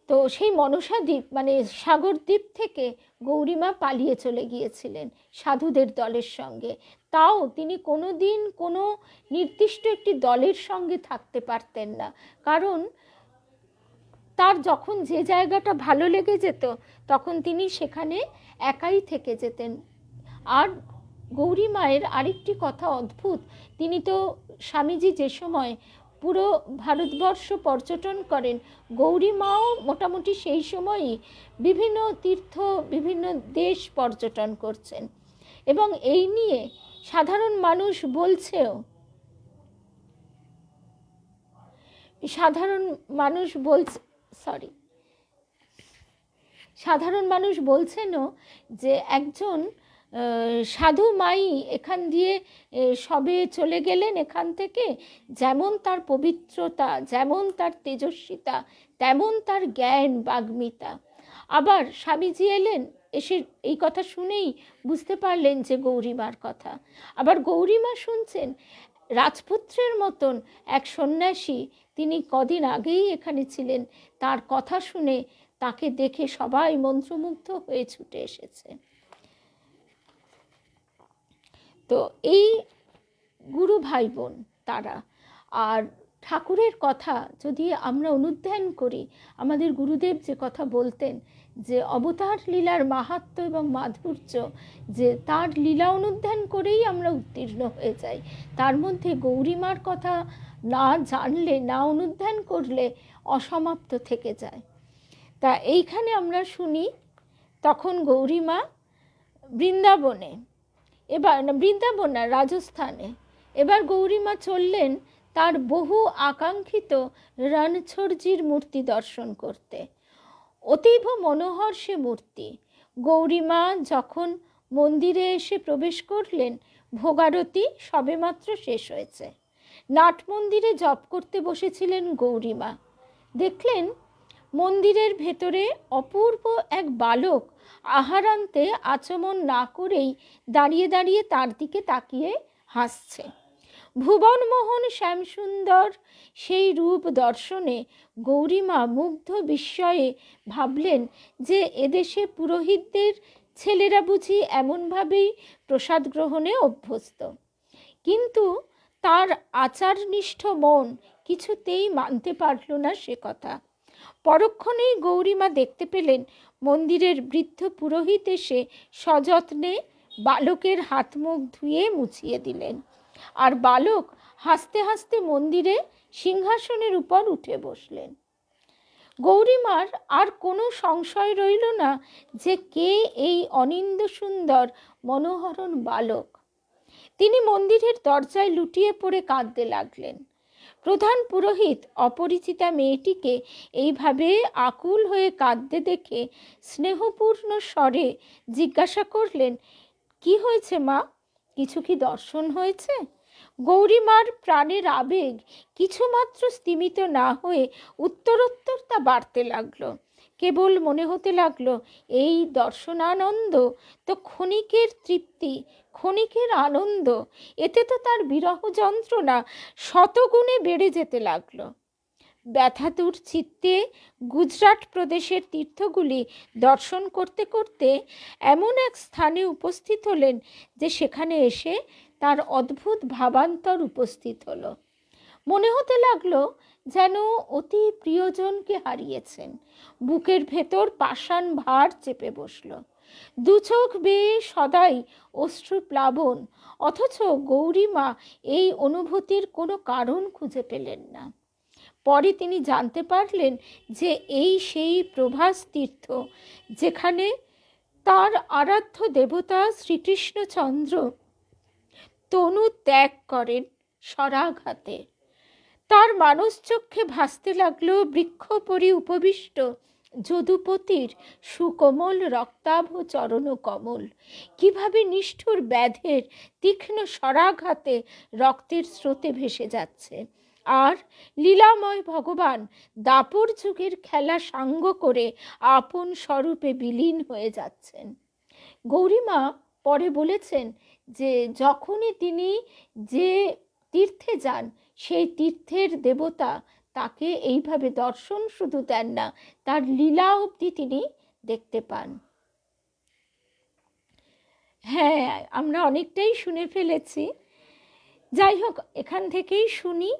তো সেই মনসা দ্বীপ মানে সাগর দ্বীপ থেকে গৌরীমা পালিয়ে চলে গিয়েছিলেন সাধুদের দলের সঙ্গে। তাও তিনি কোনো দিন কোনো নির্দিষ্ট একটি দলের সঙ্গে থাকতে পারতেন না, কারণ তার যখন যে জায়গাটা ভালো লেগে যেত তখন তিনি সেখানে একাই থেকে যেতেন। আর গৌরী মায়ের আরেকটি কথা অদ্ভুত, তিনি তো স্বামীজি যে সময় পুরো ভারতবর্ষ পর্যটন করেন, গৌরী মাও মোটামুটি সেই সময়ই বিভিন্ন তীর্থ, বিভিন্ন দেশ পর্যটন করছেন। এবং এই নিয়ে সাধারণ মানুষ বলছেও, সাধারণ মানুষ বলছেনও যে একজন সাধু মাই এখান দিয়ে সবে চলে গেলেন এখান থেকে, যেমন তার পবিত্রতা, যেমন তার তেজস্বিতা, তেমন তার জ্ঞান বাগ্মিতা। আবার স্বামীজি এলেন, এসে এই কথা শুনেই বুঝতে পারলেন যে গৌরীমার কথা। আবার গৌরীমা শুনছেন রাজপুত্রের মতন এক সন্ন্যাসী, তিনি কদিন আগেই এখানে ছিলেন, তার কথা শুনে তাকে দেখে সবাই মন্ত্রমুগ্ধ হয়ে ছুটে এসেছে। তো এই গুরু ভাই বোন তারা, আর ঠাকুরের কথা যদি আমরা অনুধ্যান করি, আমাদের গুরুদেব যে কথা বলতেন যে অবতার লীলার মাহাত্ম্য এবং মাধুর্য, যে তার লীলা অনুধ্যান করেই আমরা উত্তীর্ণ হয়ে যাই, তার মধ্যে গৌরীমার কথা না জানলে, না অনুধ্যান করলে অসমাপ্ত থেকে যায়। তা এইখানে আমরা শুনি, তখন গৌরীমা বৃন্দাবনে, এবার বৃন্দাবন না, রাজস্থানে, এবার গৌরীমা চললেন তার বহু আকাঙ্ক্ষিত রণছোড়জির মূর্তি দর্শন করতে। অতীব মনোহর সে মূর্তি। গৌরীমা যখন মন্দিরে এসে প্রবেশ করলেন, ভোগারতি সবেমাত্র শেষ হয়েছে। নাট মন্দিরে জপ করতে বসেছিলেন গৌরীমা। দেখলেন মন্দিরের ভেতরে অপূর্ব এক বালক আহারান্তে আচমন না করেই দাঁড়িয়ে দাঁড়িয়ে তার দিকে তাকিয়ে হাসছে। ভুবনমোহন শ্যামসুন্দর সেই রূপ দর্শনে গৌরীমা মুগ্ধ বিস্ময়ে ভাবলেন যে এদেশে পুরোহিতদের ছেলেরা বুঝি এমনভাবেই প্রসাদ গ্রহণে অভ্যস্ত। কিন্তু তার আচারনিষ্ঠ মন কিছুতেই মানতে পারল না সে কথা। পরক্ষণেই গৌরীমা দেখতে পেলেন মন্দিরের বৃদ্ধ পুরোহিত এসে সযত্নে বালকের হাত মুখ ধুয়ে মুছিয়ে দিলেন, আর বালক হাসতে হাসতে মন্দিরে সিংহাসনের উপর উঠে বসলেন। গৌরীমার আর কোনো সংশয় রইল না যে কে এই অনিন্দ সুন্দর মনোহরণ বালক। তিনি মন্দিরের দরজায় লুটিয়ে পড়ে কাঁদতে লাগলেন। প্রধান পুরোহিত অপরিচিতা মেয়েটিকে এইভাবে আকুল হয়ে কাঁদতে দেখে স্নেহপূর্ণ স্বরে জিজ্ঞাসা করলেন, কি হয়েছে মা? কিছু কি দর্শন হয়েছে? গৌরীমার প্রাণের আবেগ কিছুমাত্র স্তিমিত না হয়ে উত্তরোত্তর তা বাড়তে লাগলো। কেবল মনে হতে লাগলো এই দর্শনানন্দ তো ক্ষণিকের তৃপ্তি, ক্ষণিকের আনন্দ, এতে তো তার বিরহ যন্ত্রণা শতগুণে বেড়ে যেতে লাগলো। ব্যথাতুর চিত্তে গুজরাট প্রদেশের তীর্থগুলি দর্শন করতে করতে এমন এক স্থানে উপস্থিত হলেন যে সেখানে এসে তার অদ্ভুত ভাবান্তর উপস্থিত হলো। মনে হতে লাগলো যেন অতি প্রিয়জনকে হারিয়েছেন। বুকের ভেতর পাষাণ ভার চেপে বসলো। দু চোখ বেয়ে সদাই অশ্রুপ্লাবন, অথচ গৌরীমা এই অনুভূতির কোনো কারণ খুঁজে পেলেন না। পরে তিনি জানতে পারলেন যে এই সেই প্রভাস তীর্থ যেখানে তার আরাধ্য দেবতা শ্রীকৃষ্ণচন্দ্র তনু ত্যাগ করেন স্বরাঘাতে। তার মানসচক্ষে ভাসতে লাগলো বৃক্ষপরি উপবিষ্ট যদুপতির সুকোমল রক্তাভ চরণ কমল, কিভাবে নিষ্ঠুর ব্যাধের তীক্ষ্ণ স্বরাঘাতে রক্তের স্রোতে ভেসে যাচ্ছে, আর লীলাময় ভগবান দাপর যুগের খেলা সাঙ্গ করে আপন স্বরূপে বিলীন হয়ে যাচ্ছেন। গৌরীমা পরে বলেছেন যে যখনই তিনি যে তীর্থে যান সেই তীর্থের দেবতা তাকে এইভাবে দর্শন শুধু দেন না, তার লীলা অবধি তিনি দেখতে পান। হ্যাঁ, আমরা অনেকটাই শুনে ফেলেছি, যাই হোক এখান থেকেই শুনি,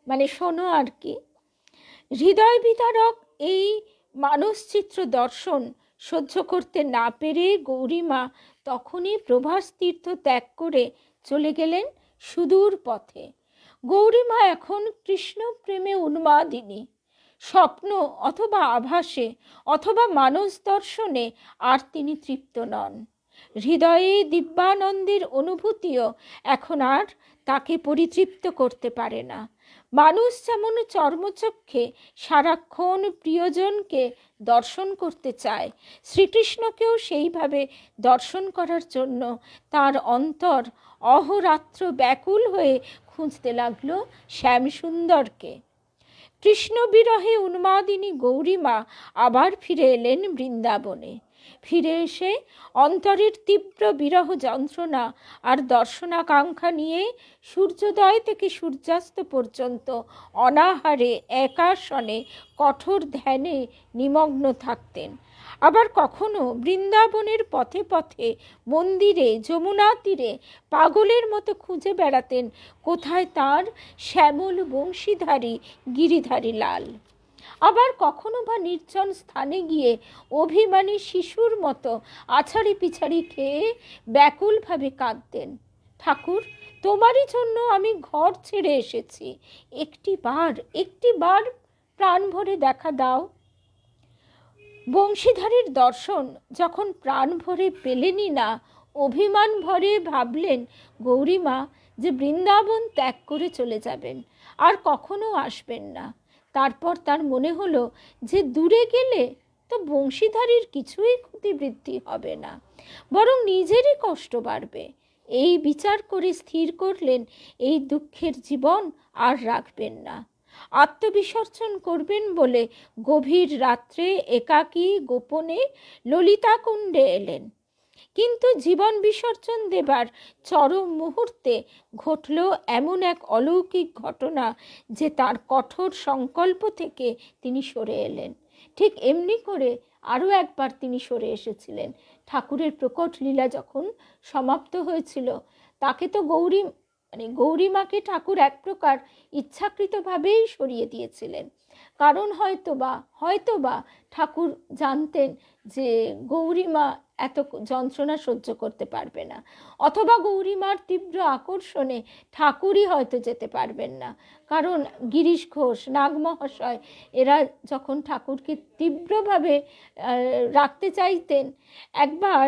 মানে শোনো আর কি। হৃদয় বিদারক এই মানসচিত্র দর্শন সহ্য করতে না পেরে গৌরীমা তখনই প্রভাস তীর্থ ত্যাগ করে চলে গেলেন সুদূর পথে। গৌরীমা এখন কৃষ্ণ প্রেমে উন্মাদিনী। স্বপ্ন অথবা আভাসে অথবা মানস দর্শনে আর তিনি তৃপ্ত নন। হৃদয়ে দিব্যানন্দের অনুভূতিও এখন আর তাকে পরিতৃপ্ত করতে পারে না। মানুষ যেমন চর্মচক্ষে সারাক্ষণ প্রিয়জনকে দর্শন করতে চায়, শ্রীকৃষ্ণকেও সেইভাবে দর্শন করার জন্য তার অন্তর অহরাত্র ব্যাকুল হয়ে খুঁজতে লাগলো শ্যামসুন্দরকে। কৃষ্ণ বিরহে উন্মাদিনী গৌরীমা আবার ফিরে এলেন বৃন্দাবনে। ফিরে এসে অন্তরের তীব্র বিরহ যন্ত্রণা আর দর্শনাকাঙ্ক্ষা নিয়ে সূর্যোদয় থেকে সূর্যাস্ত পর্যন্ত অনাহারে একাসনে কঠোর ধ্যানে নিমগ্ন থাকতেন। আবার কখনো বৃন্দাবনের পথে পথে মন্দিরে যমুনা তীরে পাগলের মতো খুঁজে বেড়াতেন কোথায় তার শ্যামল বংশীধারী গিরিধারী লাল। আবার কখনো বা নির্জন স্থানে গিয়ে অভিমানী শিশুর মতো আছাড়ি পিছাড়ি খেয়ে ব্যাকুলভাবে কাঁদতেন, ঠাকুর তোমারই জন্য আমি ঘর ছেড়ে এসেছি, একটি বার প্রাণ ভরে দেখা দাও। বংশীধারীর দর্শন যখন প্রাণ ভরে পেলেনই না, অভিমান ভরে ভাবলেন গৌরীমা যে বৃন্দাবন ত্যাগ করে চলে যাবেন, আর কখনো আসবেন না। তারপর তার মনে হলো যে দূরে গেলে তো বংশীধারীর কিছুই ক্ষতিবৃদ্ধি হবে না, বরং নিজেরই কষ্ট বাড়বে। এই বিচার করে স্থির করলেন এই দুঃখের জীবন আর রাখবেন না। আত্মবিসর্জন করবেন বলে গভীর রাত্রে একাকী গোপনে ললিতাকুণ্ডে এলেন। কিন্তু জীবন বিসর্জন দেবার চরম মুহূর্তে ঘটল এমন এক অলৌকিক ঘটনা যে তার কঠোর সংকল্প থেকে তিনি সরে এলেন। ঠিক এমনি করে আরও একবার তিনি সরে এসেছিলেন। ঠাকুরের প্রকট লীলা যখন সমাপ্ত হয়েছিল, তাকে তো গৌরীমাকে ঠাকুর এক প্রকার ইচ্ছাকৃতভাবেই সরিয়ে দিয়েছিলেন। কারণ হয়তোবা ঠাকুর জানতেন যে গৌরীমা এত যন্ত্রণা সহ্য করতে পারবে না, অথবা গৌরীমার তীব্র আকর্ষণে ঠাকুরই হয়তো যেতে পারবেন না। কারণ গিরিশ ঘোষ, নাগমহাশয় এরা যখন ঠাকুরকে তীব্রভাবে রাখতে চাইতেন, একবার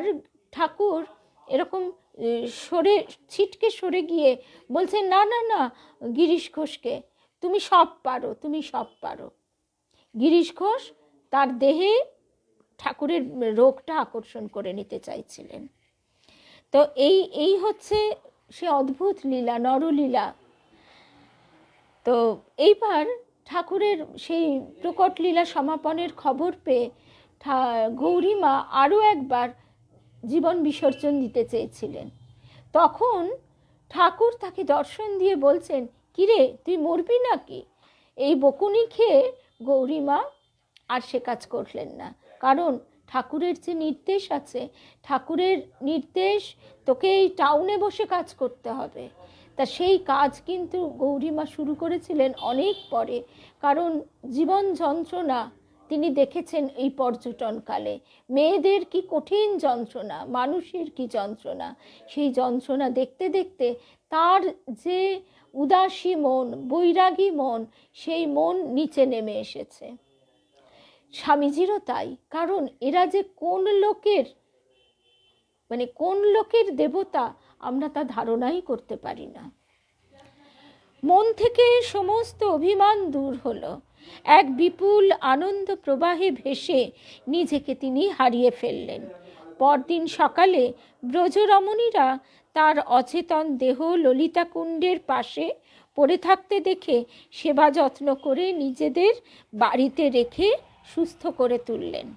ঠাকুর এরকম ছিটকে সরে গিয়ে বলছেন, না না না গিরিশ ঘোষকে, তুমি সব পারো। গিরিশ ঘোষ তার দেহে ঠাকুরের রোগটা আকর্ষণ করে নিতে চাইছিলেন। তো এই হচ্ছে সে অদ্ভুত লীলা, নরলীলা। তো এইবার ঠাকুরের সেই প্রকট লীলা সমাপনের খবর পেয়ে গৌরীমা আরও একবার জীবন বিসর্জন দিতে চেয়েছিলেন। তখন ঠাকুর তাকে দর্শন দিয়ে বলছেন, কিরে তুই মরবি নাকি? এই বকুনি খেয়ে গৌরীমা আর সে কাজ করলেন না। কারণ ঠাকুরের যে নির্দেশ আছে, ঠাকুরের নির্দেশ তোকে এই টাউনে বসে কাজ করতে হবে। তা সেই কাজ কিন্তু গৌরীমা শুরু করেছিলেন অনেক পরে। কারণ জীবন যন্ত্রণা তিনি দেখেছেন এই পর্যটনকালে। মেয়েদের কি কঠিন যন্ত্রণা, মানুষের কি যন্ত্রণা, সেই যন্ত্রণা দেখতে দেখতে তার যে উদাসী মন, বৈরাগী মন, সেই মন নিচে নেমে এসেছে। স্বামীজিরও তাই। কারণ এরা যে কোন লোকের দেবতা আমরা তা ধারণাই করতে পারি না। মন থেকে সমস্ত অভিমান দূর হলো। এক বিপুল আনন্দ প্রবাহে ভেসে নিজেকে তিনি হারিয়ে ফেললেন। পরদিন সকালে ব্রজরমণীরা তার অচেতন দেহ ললিতাকুণ্ডের পাশে পড়ে থাকতে দেখে সেবা যত্ন করে নিজেদের বাড়িতে রেখে সুস্থ করে তুললেন।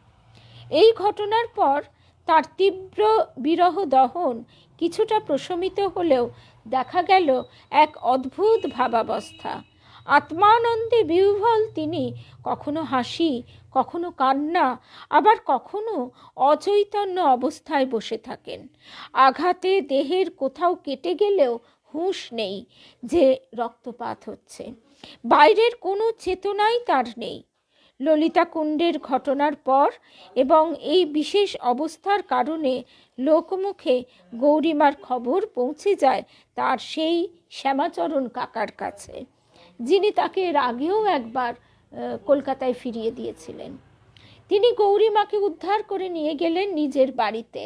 এই ঘটনার পর তার তীব্র বিরহ দহন কিছুটা প্রশমিত হলেও দেখা গেল এক অদ্ভুত ভাবাবস্থা। আত্মানন্দে বিহ্বল তিনি কখনো হাসি, কখনো কান্না, আবার কখনো অচৈতন্য অবস্থায় বসে থাকেন। আঘাতে দেহের কোথাও কেটে গেলেও হুঁশ নেই যে রক্তপাত হচ্ছে। বাইরের কোনো চেতনাই তার নেই। ললিতাকুণ্ডের ঘটনার পর এবং এই বিশেষ অবস্থার কারণে লোকমুখে গৌরীমার খবর পৌঁছে যায় তার সেই শ্যামাচরণ কাকার কাছে, যিনি তাকে এর আগেও একবার কলকাতায় ফিরিয়ে দিয়েছিলেন। তিনি গৌরীমাকে উদ্ধার করে নিয়ে গেলেন নিজের বাড়িতে,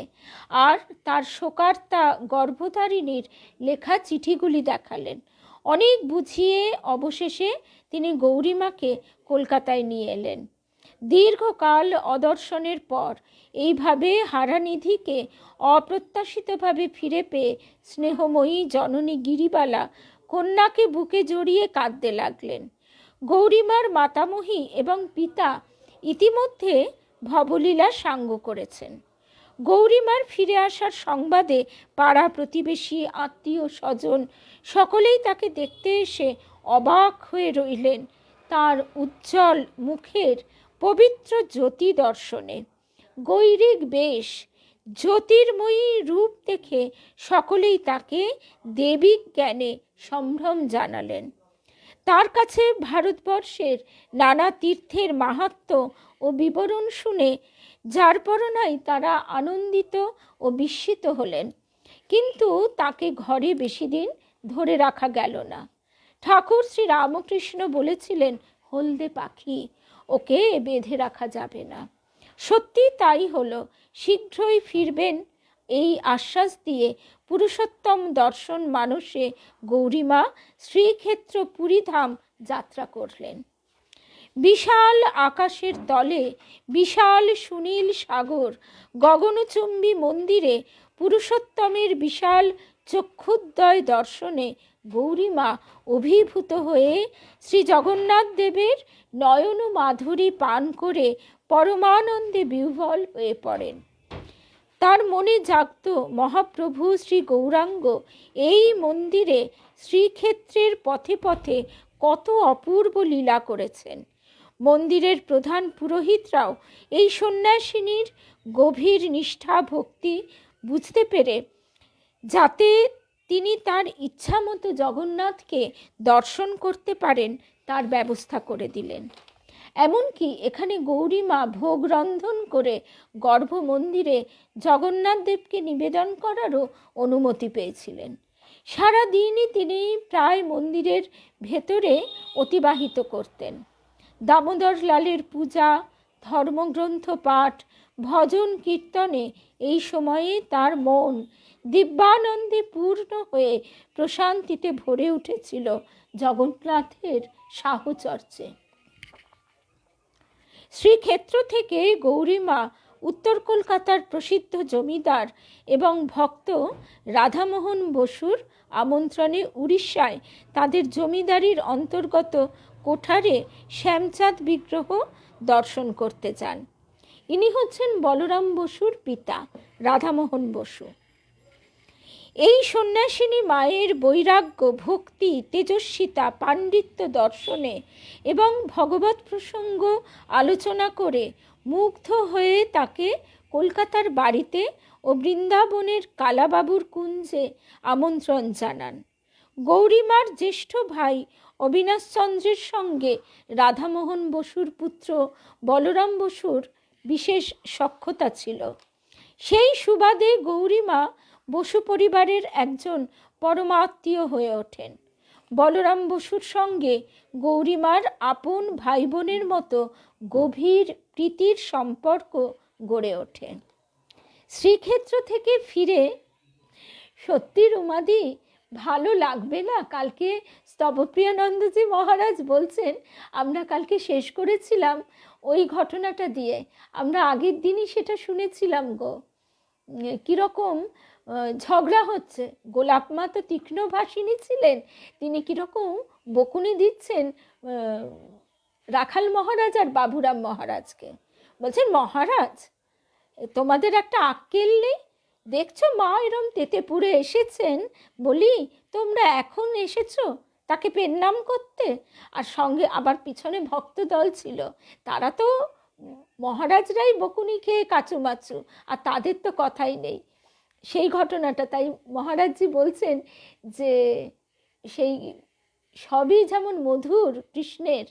আর তার শোকার্তা গর্ভধারিণীর লেখা চিঠিগুলি দেখালেন। অনেক বুঝিয়ে অবশেষে তিনি গৌরীমাকে কলকাতায় নিয়ে এলেন। দীর্ঘকাল অদর্শনের পর এইভাবে হারানিধিকে অপ্রত্যাশিতভাবে ফিরে পেয়ে স্নেহময়ী জননী গিরিবালা কন্যাকে বুকে জড়িয়ে কাঁদতে লাগলেন। গৌরীমার মাতামহী এবং পিতা ইতিমধ্যে ভবলীলা সাঙ্গ করেছেন। গৌরীমার ফিরে আসার সংবাদে পাড়া প্রতিবেশী, আত্মীয় স্বজন সকলেই তাকে দেখতে এসে অবাক হয়ে রইলেন তার উজ্জ্বল মুখের পবিত্র জ্যোতি দর্শনে। গৈরিক বেশ, জ্যোতির্ময়ী রূপ দেখে সকলেই তাকে দেবী জ্ঞানে সম্ভ্রম জানালেন। তার কাছে ভারতবর্ষের নানা তীর্থের মাহাত্ম্য ও বিবরণ শুনে যার পরনাই তারা আনন্দিত ও বিস্মিত হলেন। কিন্তু তাকে ঘরে বেশি দিন ধরে রাখা গেল না। ঠাকুর শ্রী রামকৃষ্ণ বলেছিলেন, হলদে পাখি, ওকে বেঁধে রাখা যাবে না। সত্যি তাই হলো। শীঘ্রই ফিরবেন এই আশ্বাস দিয়ে পুরুষোত্তম দর্শন মানসে গৌরীমা শ্রীক্ষেত্র পুরীধাম যাত্রা করলেন। বিশাল আকাশের তলে বিশাল সুনীল সাগর, গগনচুম্বী মন্দিরে পুরুষোত্তমের বিশাল চক্ষুদ্বয় দর্শনে গৌরীমা অভিভূত হয়ে শ্রী জগন্নাথ দেবের নয়ন মাধুরী পান করে পরমানন্দে বিহ্বল হয়ে পড়েন। তার মনে জাগত মহাপ্রভু শ্রী গৌরাঙ্গ এই মন্দিরে শ্রীক্ষেত্রের পথে পথে কত অপূর্ব লীলা করেছেন। মন্দিরের প্রধান পুরোহিতরাও এই সন্ন্যাসিনীর গভীর নিষ্ঠা ভক্তি বুঝতে পেরে যাতে তিনি তার ইচ্ছামতো জগন্নাথকে দর্শন করতে পারেন তার ব্যবস্থা করে দিলেন। এমনকি এখানে গৌরীমা ভোগ রন্ধন করে গর্ভ মন্দিরে জগন্নাথ দেবকে নিবেদন করারও অনুমতি পেয়েছিলেন। সারা দিনই তিনি প্রায় মন্দিরের ভেতরে অতিবাহিত করতেন। দামোদর লালের পূজা, ধর্মগ্রন্থ পাঠ, ভজন কীর্তনে এই সময়ে তার মন দিব্যানন্দে পূর্ণ হয়ে প্রশান্তিতে ভরে উঠেছিল জগন্নাথের সাহচর্যে। শ্রীক্ষেত্র থেকে গৌরীমা উত্তর কলকাতার প্রসিদ্ধ জমিদার এবং ভক্ত রাধামোহন বসুর আমন্ত্রণে উড়িষ্যায় তাদের জমিদারির অন্তর্গত কোঠারে শ্যামচাঁদ বিগ্রহ দর্শন করতে যান। ইনি হচ্ছেন বলরাম বসুর পিতা রাধামোহন বসু। এই সন্ন্যাসিনী মায়ের বৈরাগ্য, ভক্তি, তেজস্বিতা, পাণ্ডিত্য দর্শনে এবং ভগবত প্রসঙ্গ আলোচনা করে মুগ্ধ হয়ে তাকে কলকাতার বাড়িতে ও বৃন্দাবনের কালাবাবুর কুঞ্জে আমন্ত্রণ জানান। গৌরীমার জ্যেষ্ঠ ভাই অবিনাশচন্দ্রের সঙ্গে রাধামোহন বসুর পুত্র বলরাম বসুর বিশেষ সখ্যতা ছিল। সেই সুবাদে গৌরীমা বসু পরিবারের একজন পরমাত্মীয় হয়ে ওঠেন। বলরাম বসুর সঙ্গে গৌরীমার আপন ভাই বোনের মতো গভীর প্রীতির সম্পর্ক গড়ে ওঠে। শ্রীক্ষেত্র থেকে ফিরে সত্যি রুমাদি ভালো লাগবে না? কালকে স্তবপ্রিয়ানন্দজি মহারাজ বলছেন আমরা কালকে শেষ করেছিলাম ওই ঘটনাটা দিয়ে, আমরা আগের দিনই সেটা শুনেছিলাম গো। কীরকম ঝগড়া হচ্ছে, গোলাপ মা তো তীক্ষ্ণ ভাষিনী ছিলেন, তিনি কীরকম বকুনি দিচ্ছেন রাখাল মহারাজ আর বাবুরাম মহারাজকে। বলছেন মহারাজ তোমাদের একটা আক্কেল নেই, দেখছো মা এরম তেতেপুরে এসেছেন বলি তোমরা এখন এসেছো তাকে পেন্নাম করতে, আর সঙ্গে আবার পিছনে ভক্ত দল ছিল, তারা তো মহারাজরাই বকুনি খেয়ে কাচুমাচু, আর তাদের তো কথাই নেই। সেই ঘটনাটা, তাই মহারাজজি বলছেন যে সেই সবই যেমন মধুর কৃষ্ণের,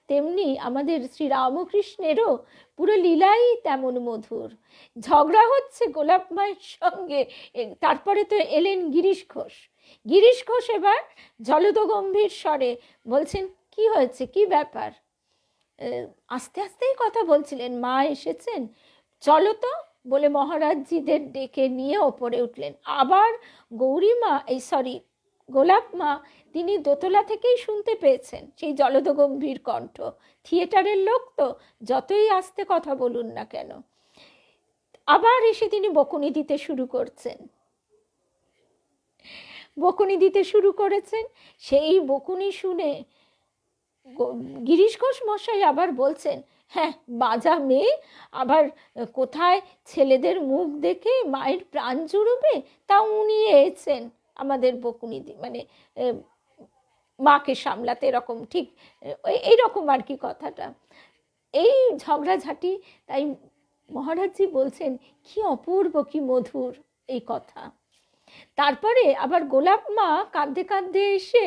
তেমনি আমাদের শ্রীরামকৃষ্ণেরও পুরো লীলাই তেমন মধুর। ঝগড়া হচ্ছে গোলাপ মায়ের সঙ্গে, তারপরে তো এলেন গিরিশ ঘোষ। গিরিশ ঘোষ এবার জলদ গম্ভীর স্বরে বলছেন কি হয়েছে, কি ব্যাপার? আস্তে আস্তেই কথা বলছিলেন, মা এসেছেন চলো তো বলে মহারাজজিদের ডেকে নিয়ে ওপরে উঠলেন। আবার গৌরীমা গোলাপ মা তিনি দোতলা থেকেই শুনতে পেয়েছেন সেই জলদ গম্ভীর কণ্ঠ। থিয়েটারের লোক তো যতই আস্তে কথা বলুন না কেন, আবার এসে তিনি বকুনি দিতে শুরু করেছেন। সেই বকুনি শুনে গিরিশ ঘোষ মশাই আবার বলছেন হ্যাঁ বাজা মেয়ে, আবার কোথায় ছেলেদের মুখ দেখে মায়ের প্রাণ জুড়বে, তা উনি এসেছেন আমাদের বকুনি মানে মাকে সামলাতে, এরকম ঠিক এইরকম আর কি কথাটা, এই ঝগড়াঝাটি। তাই মহারাজজি বলছেন কি অপূর্ব, কি মধুর এই কথা। তারপরে আবার গোলাপ মা কাঁদতে কাঁদতে এসে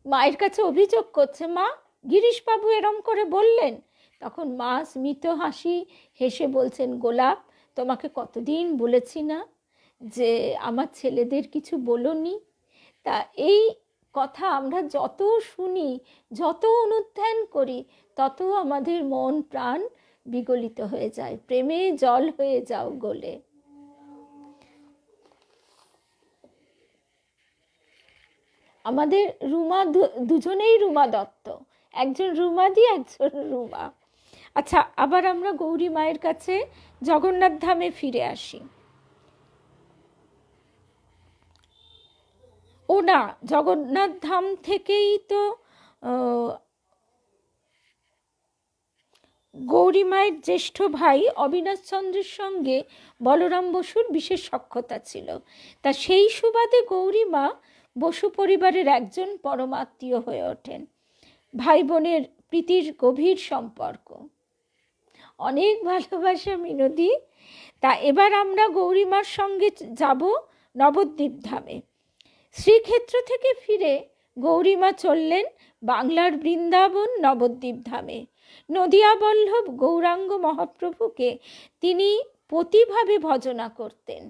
মায়ের কাছে অভিযোগ করছে, মা গিরিশবাবু এরম করে বললেন। তখন মা স্মিত হাসি হেসে বলছেন, গোলাপ তোমাকে কতদিন বলেছি না যে আমার ছেলেদের কিছু বলোনি। তা এই কথা আমরা যত শুনি, যত অনুধ্যান করি, তত আমাদের মন প্রাণ বিগলিত হয়ে যায়, প্রেমে জল হয়ে যাও গলে। আমাদের রুমা দুজনেই রুমা দত্ত, একজন রুমাদি একজন রুমা। আচ্ছা, আবার আমরা গৌরী মায়ের কাছে জগন্নাথ ধামে ফিরে আসি। ও না, জগন্নাথ ধাম থেকেই তো গৌরী মায়ের জ্যেষ্ঠ ভাই অবিনাশ চন্দ্রের সঙ্গে বলরাম বসুর বিশেষ সখ্যতা ছিল। তা সেই সুবাদে গৌরী মা বসু পরিবারের একজন পরমাত্মীয় হয়ে ওঠেন। ভাই বোনের প্রীতির গভীর সম্পর্ক, অনেক ভালোবাসা মিনতি। তা এবার আমরা গৌরী মার সঙ্গে যাব নবদ্বীপ ধামে। শ্রীক্ষেত্র থেকে ফিরে গৌরী মা চললেন বাংলার বৃন্দাবন নবদ্বীপ ধামে। নদিয়া বল্লভ গৌরাঙ্গ মহাপ্রভুকে তিনি পতিভাবে ভজনা করতেন।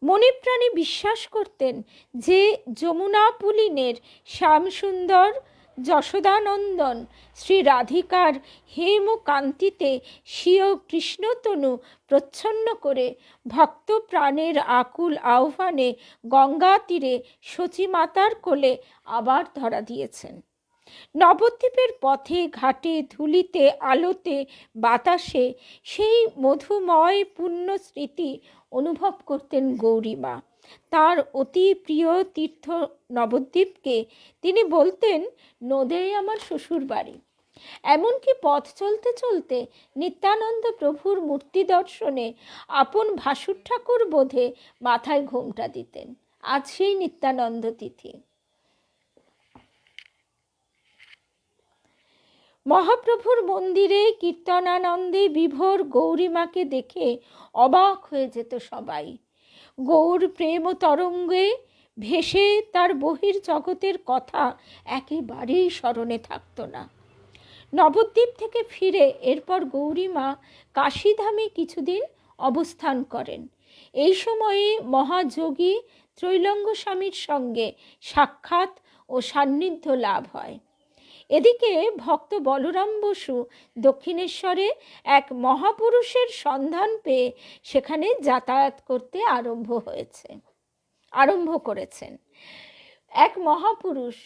মনে প্রাণে বিশ্বাস করতেন যে যমুনা পুলিনের শ্যামসুন্দর যশোদানন্দন শ্রী রাধিকার হেমকান্তিতে স্বীয় কৃষ্ণতনু প্রচ্ছন্ন করে ভক্ত প্রাণের আকুল আহ্বানে গঙ্গা তীরে সচিমাতার কোলে আবার ধরা দিয়েছেন। নবদ্বীপের পথে ঘাটে ধুলিতে আলোতে বাতাসে সেই মধুময় পুণ্য স্মৃতি অনুভব করতেন গৌরী মা। তার অতি প্রিয় তীর্থ নবদ্বীপকে তিনি বলতেন, নদেই আমার শ্বশুর বাড়ি। এমনকি পথ চলতে চলতে নিত্যানন্দ প্রভুর মূর্তি দর্শনে আপন ভাসুর ঠাকুর বোধে মাথায় ঘোমটা দিতেন। আজ সেই নিত্যানন্দ তিথি। মহাপ্রভুর মন্দিরে কীর্তনানন্দে বিভোর গৌরী মাকে দেখে অবাক হয়ে যেত সবাই। গৌর প্রেম তরঙ্গে ভেসে তার বহির জগতের কথা একেবারেই স্মরণে থাকত না। নবদ্বীপ থেকে ফিরে এরপর গৌরী মা কাশীধামে কিছুদিন অবস্থান করেন। এই সময়ে মহাযোগী ত্রৈলঙ্গ স্বামীর সঙ্গে সাক্ষাৎ ও সান্নিধ্য লাভ হয়। এদিকে ভক্ত বলরাম বসু দক্ষিণেশ্বরে এক মহাপুরুষের সন্ধান পেয়ে সেখানে যাতায়াত করতে আরম্ভ করেছেন। এক মহাপুরুষ,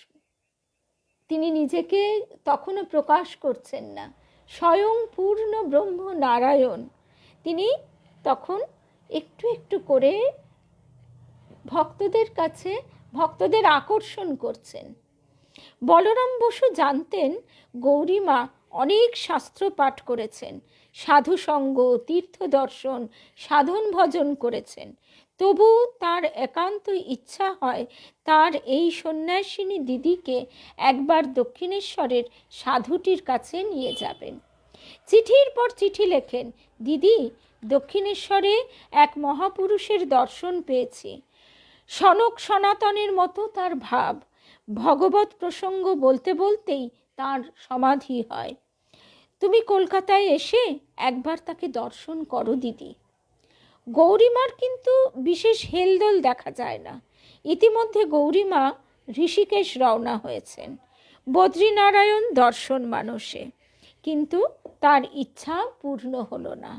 তিনি নিজেকে তখনও প্রকাশ করছেন না, স্বয়ং পূর্ণ ব্রহ্ম নারায়ণ। তিনি তখন একটু একটু করে ভক্তদের আকর্ষণ করছেন। বলরাম বসু জানতেন গৌরী মা অনেক শাস্ত্র পাঠ করেছেন, সাধু সঙ্গ, তীর্থ দর্শন, সাধন ভজন করেছেন। তবু তার একান্ত ইচ্ছা হয় তার এই সন্ন্যাসিনী দিদিকে একবার দক্ষিণেশ্বরের সাধুটির কাছে নিয়ে যাবেন। চিঠির পর চিঠি লেখেন, দিদি, দক্ষিণেশ্বরে এক মহাপুরুষের দর্শন পেয়েছি। সনক সনাতনের মতো তার ভাব, ভগবত প্রসঙ্গ বলতে বলতেই তার সমাধি হয়। তুমি কলকাতায় এসে একবার তাকে দর্শন করো দিদি। গৌরী মার কিন্তু বিশেষ হেলদোল দেখা যায় না। ইতিমধ্যে গৌরী মা ঋষিকেশ রওনা হয়েছেন বদ্রীনারায়ণ দর্শন মানসে, কিন্তু তার ইচ্ছা পূর্ণ হলো না।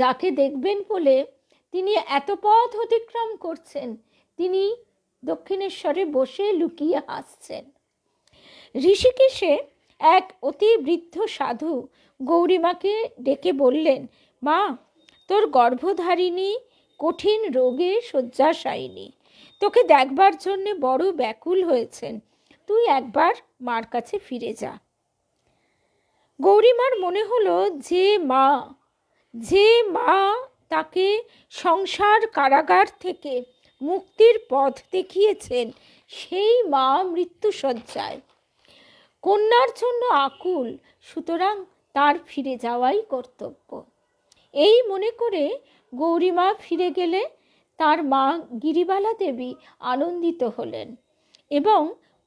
যাকে দেখবেন বলে তিনি এত পথ অতিক্রম করছেন, তিনি দক্ষিণেশ্বরে বসে লুকিয়ে হাসছেন। ঋষিকেশে এক অতি বৃদ্ধ সাধু গৌরীমাকে ডেকে বললেন, মা, তোর গর্ভধারিণী কঠিন রোগে শয্যাশায়িনী, তোকে দেখবার জন্যে বড় ব্যাকুল হয়েছেন, তুই একবার মার কাছে ফিরে যা। গৌরীমার মনে হলো যে মা তাকে সংসার কারাগার থেকে মুক্তির পথ দেখিয়েছেন, সেই মা মৃত্যুশয্যায়, কন্যার জন্য আকুল, সুতরাং তার ফিরে যাওয়াই কর্তব্য। এই মনে করে গৌরীমা ফিরে গেলে তার মা গিরিবালা দেবী আনন্দিত হলেন এবং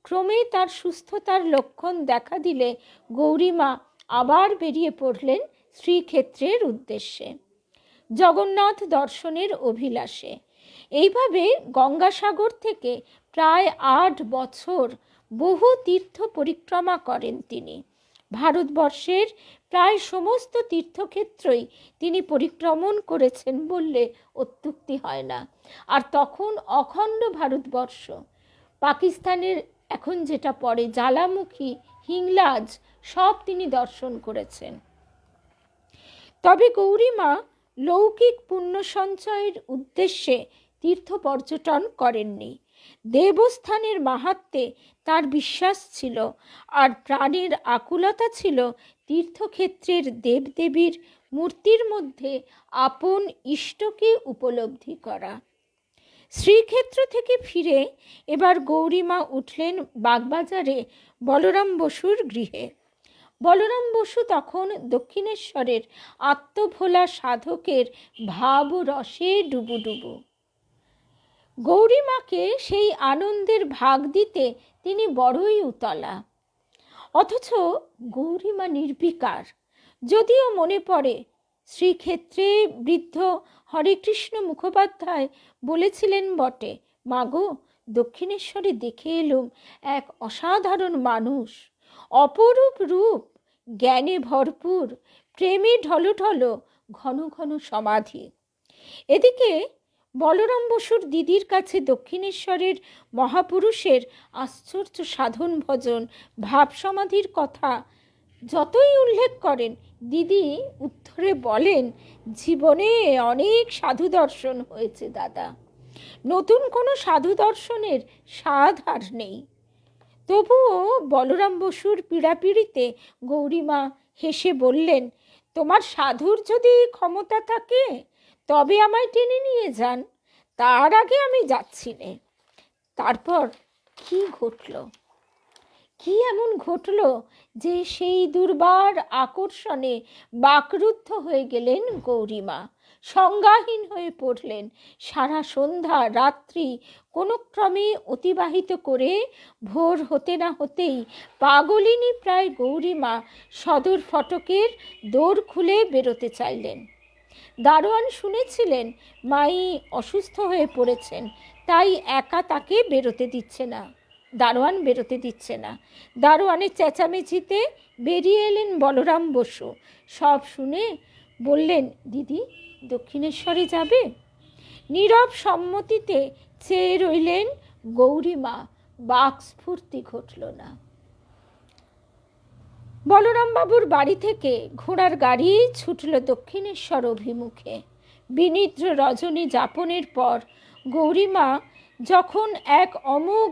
ক্রমে তার সুস্থতার লক্ষণ দেখা দিলে গৌরীমা আবার বেরিয়ে পড়লেন শ্রীক্ষেত্রের উদ্দেশ্যে, জগন্নাথ দর্শনের অভিলাষে। এইভাবে গঙ্গাসাগর থেকে প্রায় 8 বছর বহু তীর্থ পরিক্রমা করেন তিনি। ভারতবর্ষের প্রায় সমস্ত তীর্থক্ষেত্রই তিনি পরিক্রমণ করেছেন বললে অত্যুক্তি হয় না। আর তখন অখণ্ড ভারতবর্ষ, পাকিস্তানের এখন যেটা পড়ে জ্বালামুখী, হিংলাজ, সব তিনি দর্শন করেছেন। তবে গৌরী মা লৌকিক পুণ্য সঞ্চয়ের উদ্দেশ্যে তীর্থ পর্যটন করেননি। দেবস্থানের মাহাত্ম্যে তার বিশ্বাস ছিল, আর প্রাণের আকুলতা ছিল তীর্থক্ষেত্রের দেবদেবীর মূর্তির মধ্যে আপন ইষ্টকে উপলব্ধি করা। শ্রীক্ষেত্র থেকে ফিরে এবার গৌরীমা উঠলেন বাগবাজারে বলরাম বসুর গৃহে। বলরাম বসু তখন দক্ষিণেশ্বরের আত্মভোলা সাধকের ভাব রসে ডুবুডুবু। গৌরীমাকে সেই আনন্দের ভাগ দিতে তিনি বড়ই উতলা। অথচ গৌরীমা নির্বিকার। যদিও মনে পড়ে শ্রীক্ষেত্রে বৃদ্ধ হরেকৃষ্ণ মুখোপাধ্যায় বলেছিলেন বটে, মাগো, দক্ষিণেশ্বরে দেখে এলুম এক অসাধারণ মানুষ, অপরূপ রূপ, জ্ঞানে ভরপুর, প্রেমে ঢলঢল, ঘন ঘন সমাধি। এদিকে বলরাম বসুর দিদির কাছে দক্ষিণেশ্বরের মহাপুরুষের আশ্চর্য সাধন ভজন, ভাব সমাধির কথা যতই উল্লেখ করেন, দিদি উত্তরে বলেন, জীবনে অনেক সাধু দর্শন হয়েছে দাদা, নতুন কোনো সাধু দর্শনের স্বাদ আর নেই। তবুও বলরাম বসুর পীড়াপিড়িতে গৌরীমা হেসে বললেন, তোমার সাধুর যদি ক্ষমতা থাকে তবে আমায় টেনে নিয়ে যান, তার আগে আমি যাচ্ছি নে। তারপর কি ঘটল, কি এমন ঘটল যে সেই দুর্বার আকর্ষণে বাকরুদ্ধ হয়ে গেলেন গৌরীমা, সংজ্ঞাহীন হয়ে পড়লেন। সারা সন্ধ্যা রাত্রি কোনো ক্রমে অতিবাহিত করে ভোর হতে না হতেই পাগলিনী প্রায় গৌরীমা সদর ফটকের দোর খুলে বেরোতে চাইলেন। দারোয়ান শুনেছিলেন মাই অসুস্থ হয়ে পড়েছেন, তাই একা তাকে বেরোতে দিচ্ছে না, দারোয়ান বেরোতে দিচ্ছে না। দারোয়ানের চেঁচামেচিতে বেরিয়ে এলেন বলরাম বসু। সব শুনে বললেন, দিদি দক্ষিণেশ্বরে যাবে? নীরব সম্মতিতে চেয়ে রইলেন গৌরীমা, বাকস্ফূর্তি ঘটল না। বলরামবাবুর বাড়ি থেকে ঘোড়ার গাড়ি ছুটল দক্ষিণেশ্বর অভিমুখে। বিনিদ্র রজনী যাপনের পর গৌরীমা যখন এক অমোঘ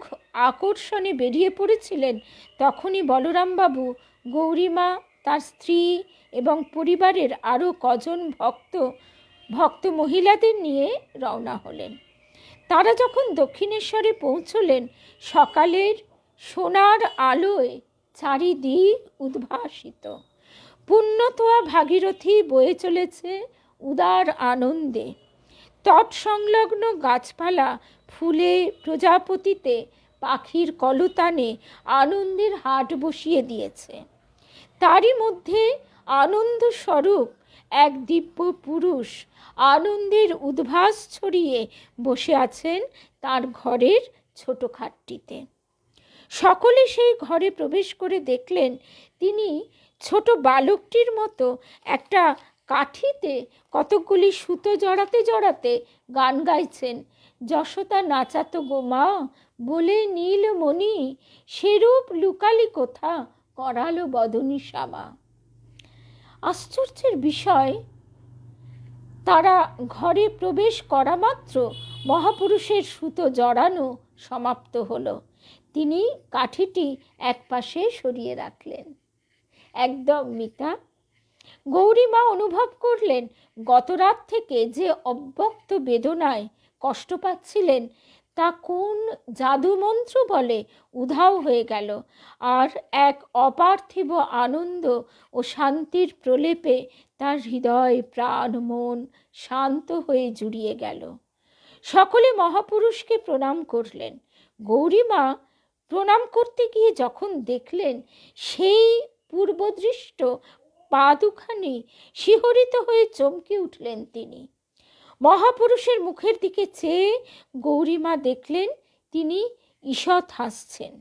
আকর্ষণে বেরিয়ে পড়েছিলেন, তখনই বলরামবাবু গৌরীমা, তার স্ত্রী এবং পরিবারের আরও কজন ভক্ত মহিলাদের নিয়ে রওনা হলেন। তারা যখন দক্ষিণেশ্বরে পৌঁছলেন, সকালের সোনার আলোয় চারিদিক উদ্ভাসিত। পুণ্যতোয়া ভাগীরথী বয়ে চলেছে উদার আনন্দে। তৎসংলগ্ন গাছপালা ফুলে প্রজাপতিতে পাখির কলতানে আনন্দের হাট বসিয়ে দিয়েছে। তারই মধ্যে আনন্দ স্বরূপ এক দিব্য পুরুষ আনন্দের উদ্ভাস ছড়িয়ে বসে আছেন তার ঘরের ছোট খাটটিতে। সকলে সেই ঘরে প্রবেশ করে দেখলেন তিনি ছোট বালকটির মতো একটা কাঠিতে কতকগুলি সুতো জড়াতে জড়াতে গান গাইছেন। যশোদা নাচাতো গো মা, বলে নীলমণি, সেরূপ লুকালি কোথা, করালো বদনী শ্যামা। আশ্চর্যের বিষয়, তারা ঘরে প্রবেশ করা মাত্র মহাপুরুষের সুতো জড়ানো সমাপ্ত হলো। তিনি কাঠিটি একপাশে সরিয়ে রাখলেন। একদম মিতা। গৌরীমা অনুভব করলেন গত রাত থেকে যে অব্যক্ত বেদনায় কষ্ট পাচ্ছিলেন তা কোন জাদুমন্ত্র বলে উধাও হয়ে গেল, আর এক অপার্থিব আনন্দ ও শান্তির প্রলেপে তার হৃদয়, প্রাণ, মন শান্ত হয়ে জুড়িয়ে গেল। সকলে মহাপুরুষকে প্রণাম করলেন। গৌরীমা প্রণাম করতে গিয়ে যখন দেখলেন সেই পূর্বদৃষ্ট পা দুখানি, শিহরিত হয়ে চমকে উঠলেন তিনি। মহাপুরুষের মুখের দিকে চেয়ে গৌরীমা দেখলেন তিনি ঈষৎ হাসছেন।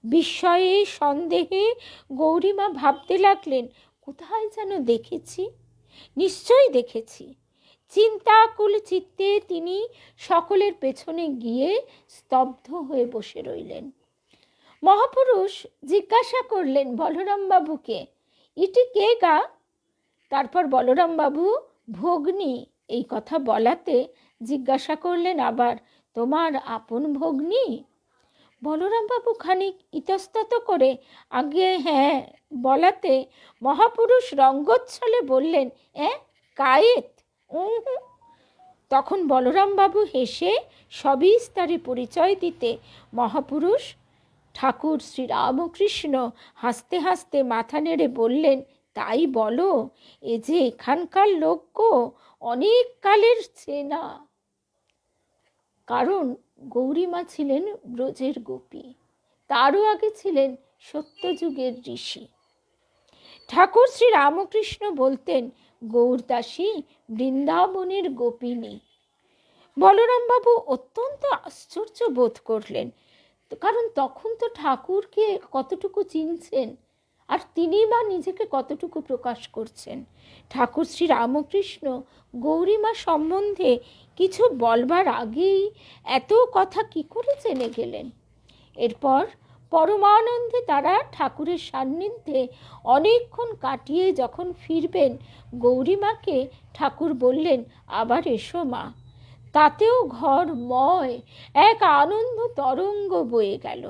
বিস্ময়ে সন্দেহে গৌরীমা ভাবতে লাগলেন, কোথায় যেন দেখেছি, নিশ্চয়ই দেখেছি। চিন্তাকুল চিত্তে তিনি সকলের পেছনে গিয়ে স্তব্ধ হয়ে বসে রইলেন। মহাপুরুষ জিজ্ঞাসা করলেন বলরামবাবুকে, ইটি কে গা? তারপর বলরামবাবু ভগ্নী এই কথা বলাতে জিজ্ঞাসা করলেন আবার, তোমার আপন ভগ্নী? বলরামবাবু খানিক ইতস্তত করে আগে হ্যাঁ বলাতে মহাপুরুষ রঙ্গোচ্ছলে বললেন, কায়েত? তখন বলরামবাবু হেসে সবিস্তারে পরিচয় দিতে মহাপুরুষ ঠাকুর শ্রীরামকৃষ্ণ হাসতে হাসতে মাথা নেড়ে বললেন, তাই বলো, এ যে এখানকার লোক গো, অনেক কালের চেনা। কারণ গৌরীমা ছিলেন ব্রজের গোপী, তারও আগে ছিলেন সত্যযুগের ঋষি। ঠাকুর শ্রী রামকৃষ্ণ বলতেন, গৌরদাসী বৃন্দাবনের গোপিনী। বলরামবাবু অত্যন্ত আশ্চর্য বোধ করলেন, কারণ তখন তো ঠাকুরকে কতটুকু চিনছেন, আর তিনি বা নিজেকে কতটুকু প্রকাশ করছেন। ঠাকুর শ্রী রামকৃষ্ণ গৌরীমা সম্বন্ধে কিছু বলবার আগেই এত কথা কি করে জেনে গেলেন? এরপর পরমানন্দে তারা ঠাকুরের সান্নিধ্যে অনেকক্ষণ কাটিয়ে যখন ফিরবেন, গৌরীমাকে ঠাকুর বললেন, আবার এসো মা। তাতেও ঘরময় এক আনন্দ তরঙ্গ বয়ে গেল।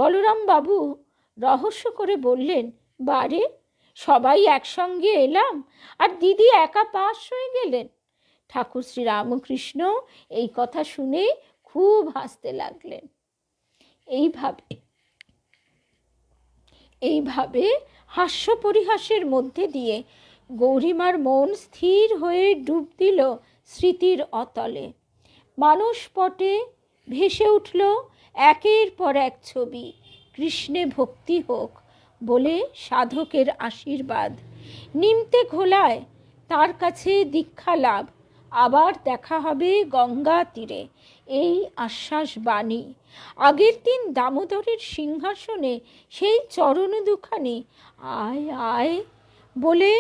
বলরাম বাবু রহস্য করে বললেন, বারে, সবাই একসঙ্গে এলাম আর দিদি একা পাশ হয়ে গেলেন। ঠাকুর শ্রী রামকৃষ্ণ এই কথা শুনে খুব হাসতে লাগলেন। এইভাবে হাস্য পরিহাসের মধ্যে দিয়ে গৌরীমার মন স্থির হয়ে ডুব দিল স্মৃতির অতলে। মানসপটে ভেসে উঠল একের পর এক ছবি, কৃষ্ণে ভক্তি হোক বলে সাধকের আশীর্বাদ, নিমতে ঘোলায় তার কাছে দীক্ষা লাভ, আবার দেখা হবে গঙ্গা তীরে, এই আশ্বাস বাণী। আগের দিন দামোদরের সিংহাসনে সেই চরণ দুখানি আয় আয় বলে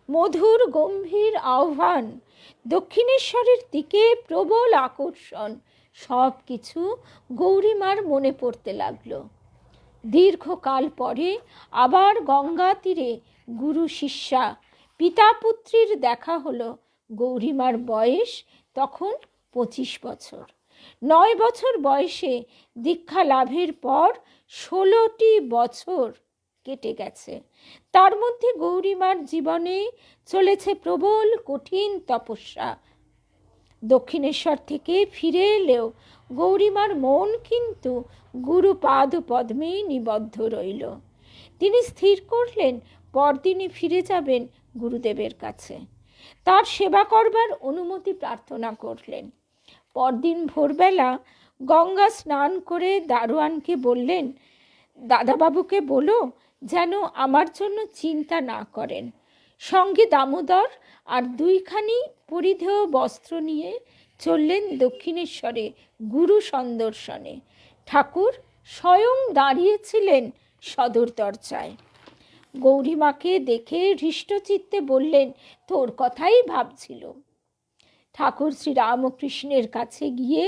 মধুর গম্ভীর আহ্বান, দক্ষিণেশ্বরের দিকে প্রবল আকর্ষণ, সব কিছু গৌরীমার মনে পড়তে লাগলো। দীর্ঘকাল পরে আবার গঙ্গা তীরে গুরু শিষ্যা পিতা পুত্রীর দেখা হলো। গৌরীমার বয়স তখন 25 বছর। 9 বছর বয়সে দীক্ষা লাভের পর 16টি বছর কেটে গেছে। তার মধ্যে গৌরীমার জীবনে চলেছে প্রবল কঠিন তপস্যা। দক্ষিণেশ্বর থেকে ফিরে এলেও গৌরীমার মন কিন্তু গুরুপাদ পদ্মে নিবদ্ধ রইল। তিনি স্থির করলেন পরদিনই ফিরে যাবেন গুরুদেবের কাছে, তার সেবা করবার অনুমতি প্রার্থনা করলেন। পরদিন ভোরবেলা গঙ্গা স্নান করে দারোয়ানকে বললেন, দাদাবাবুকে বলো যেন আমার জন্য চিন্তা না করেন। সঙ্গে দামোদর আর 2খানি পরিধেয় বস্ত্র নিয়ে চললেন দক্ষিণেশ্বরে গুরু সন্দর্শনে। ঠাকুর স্বয়ং দাঁড়িয়েছিলেন সদর দরজায়। গৌরীমাকে দেখে হৃষ্টচিত্তে বললেন, তোর কথাই ভাবছিল। ঠাকুর শ্রী রামকৃষ্ণের কাছে গিয়ে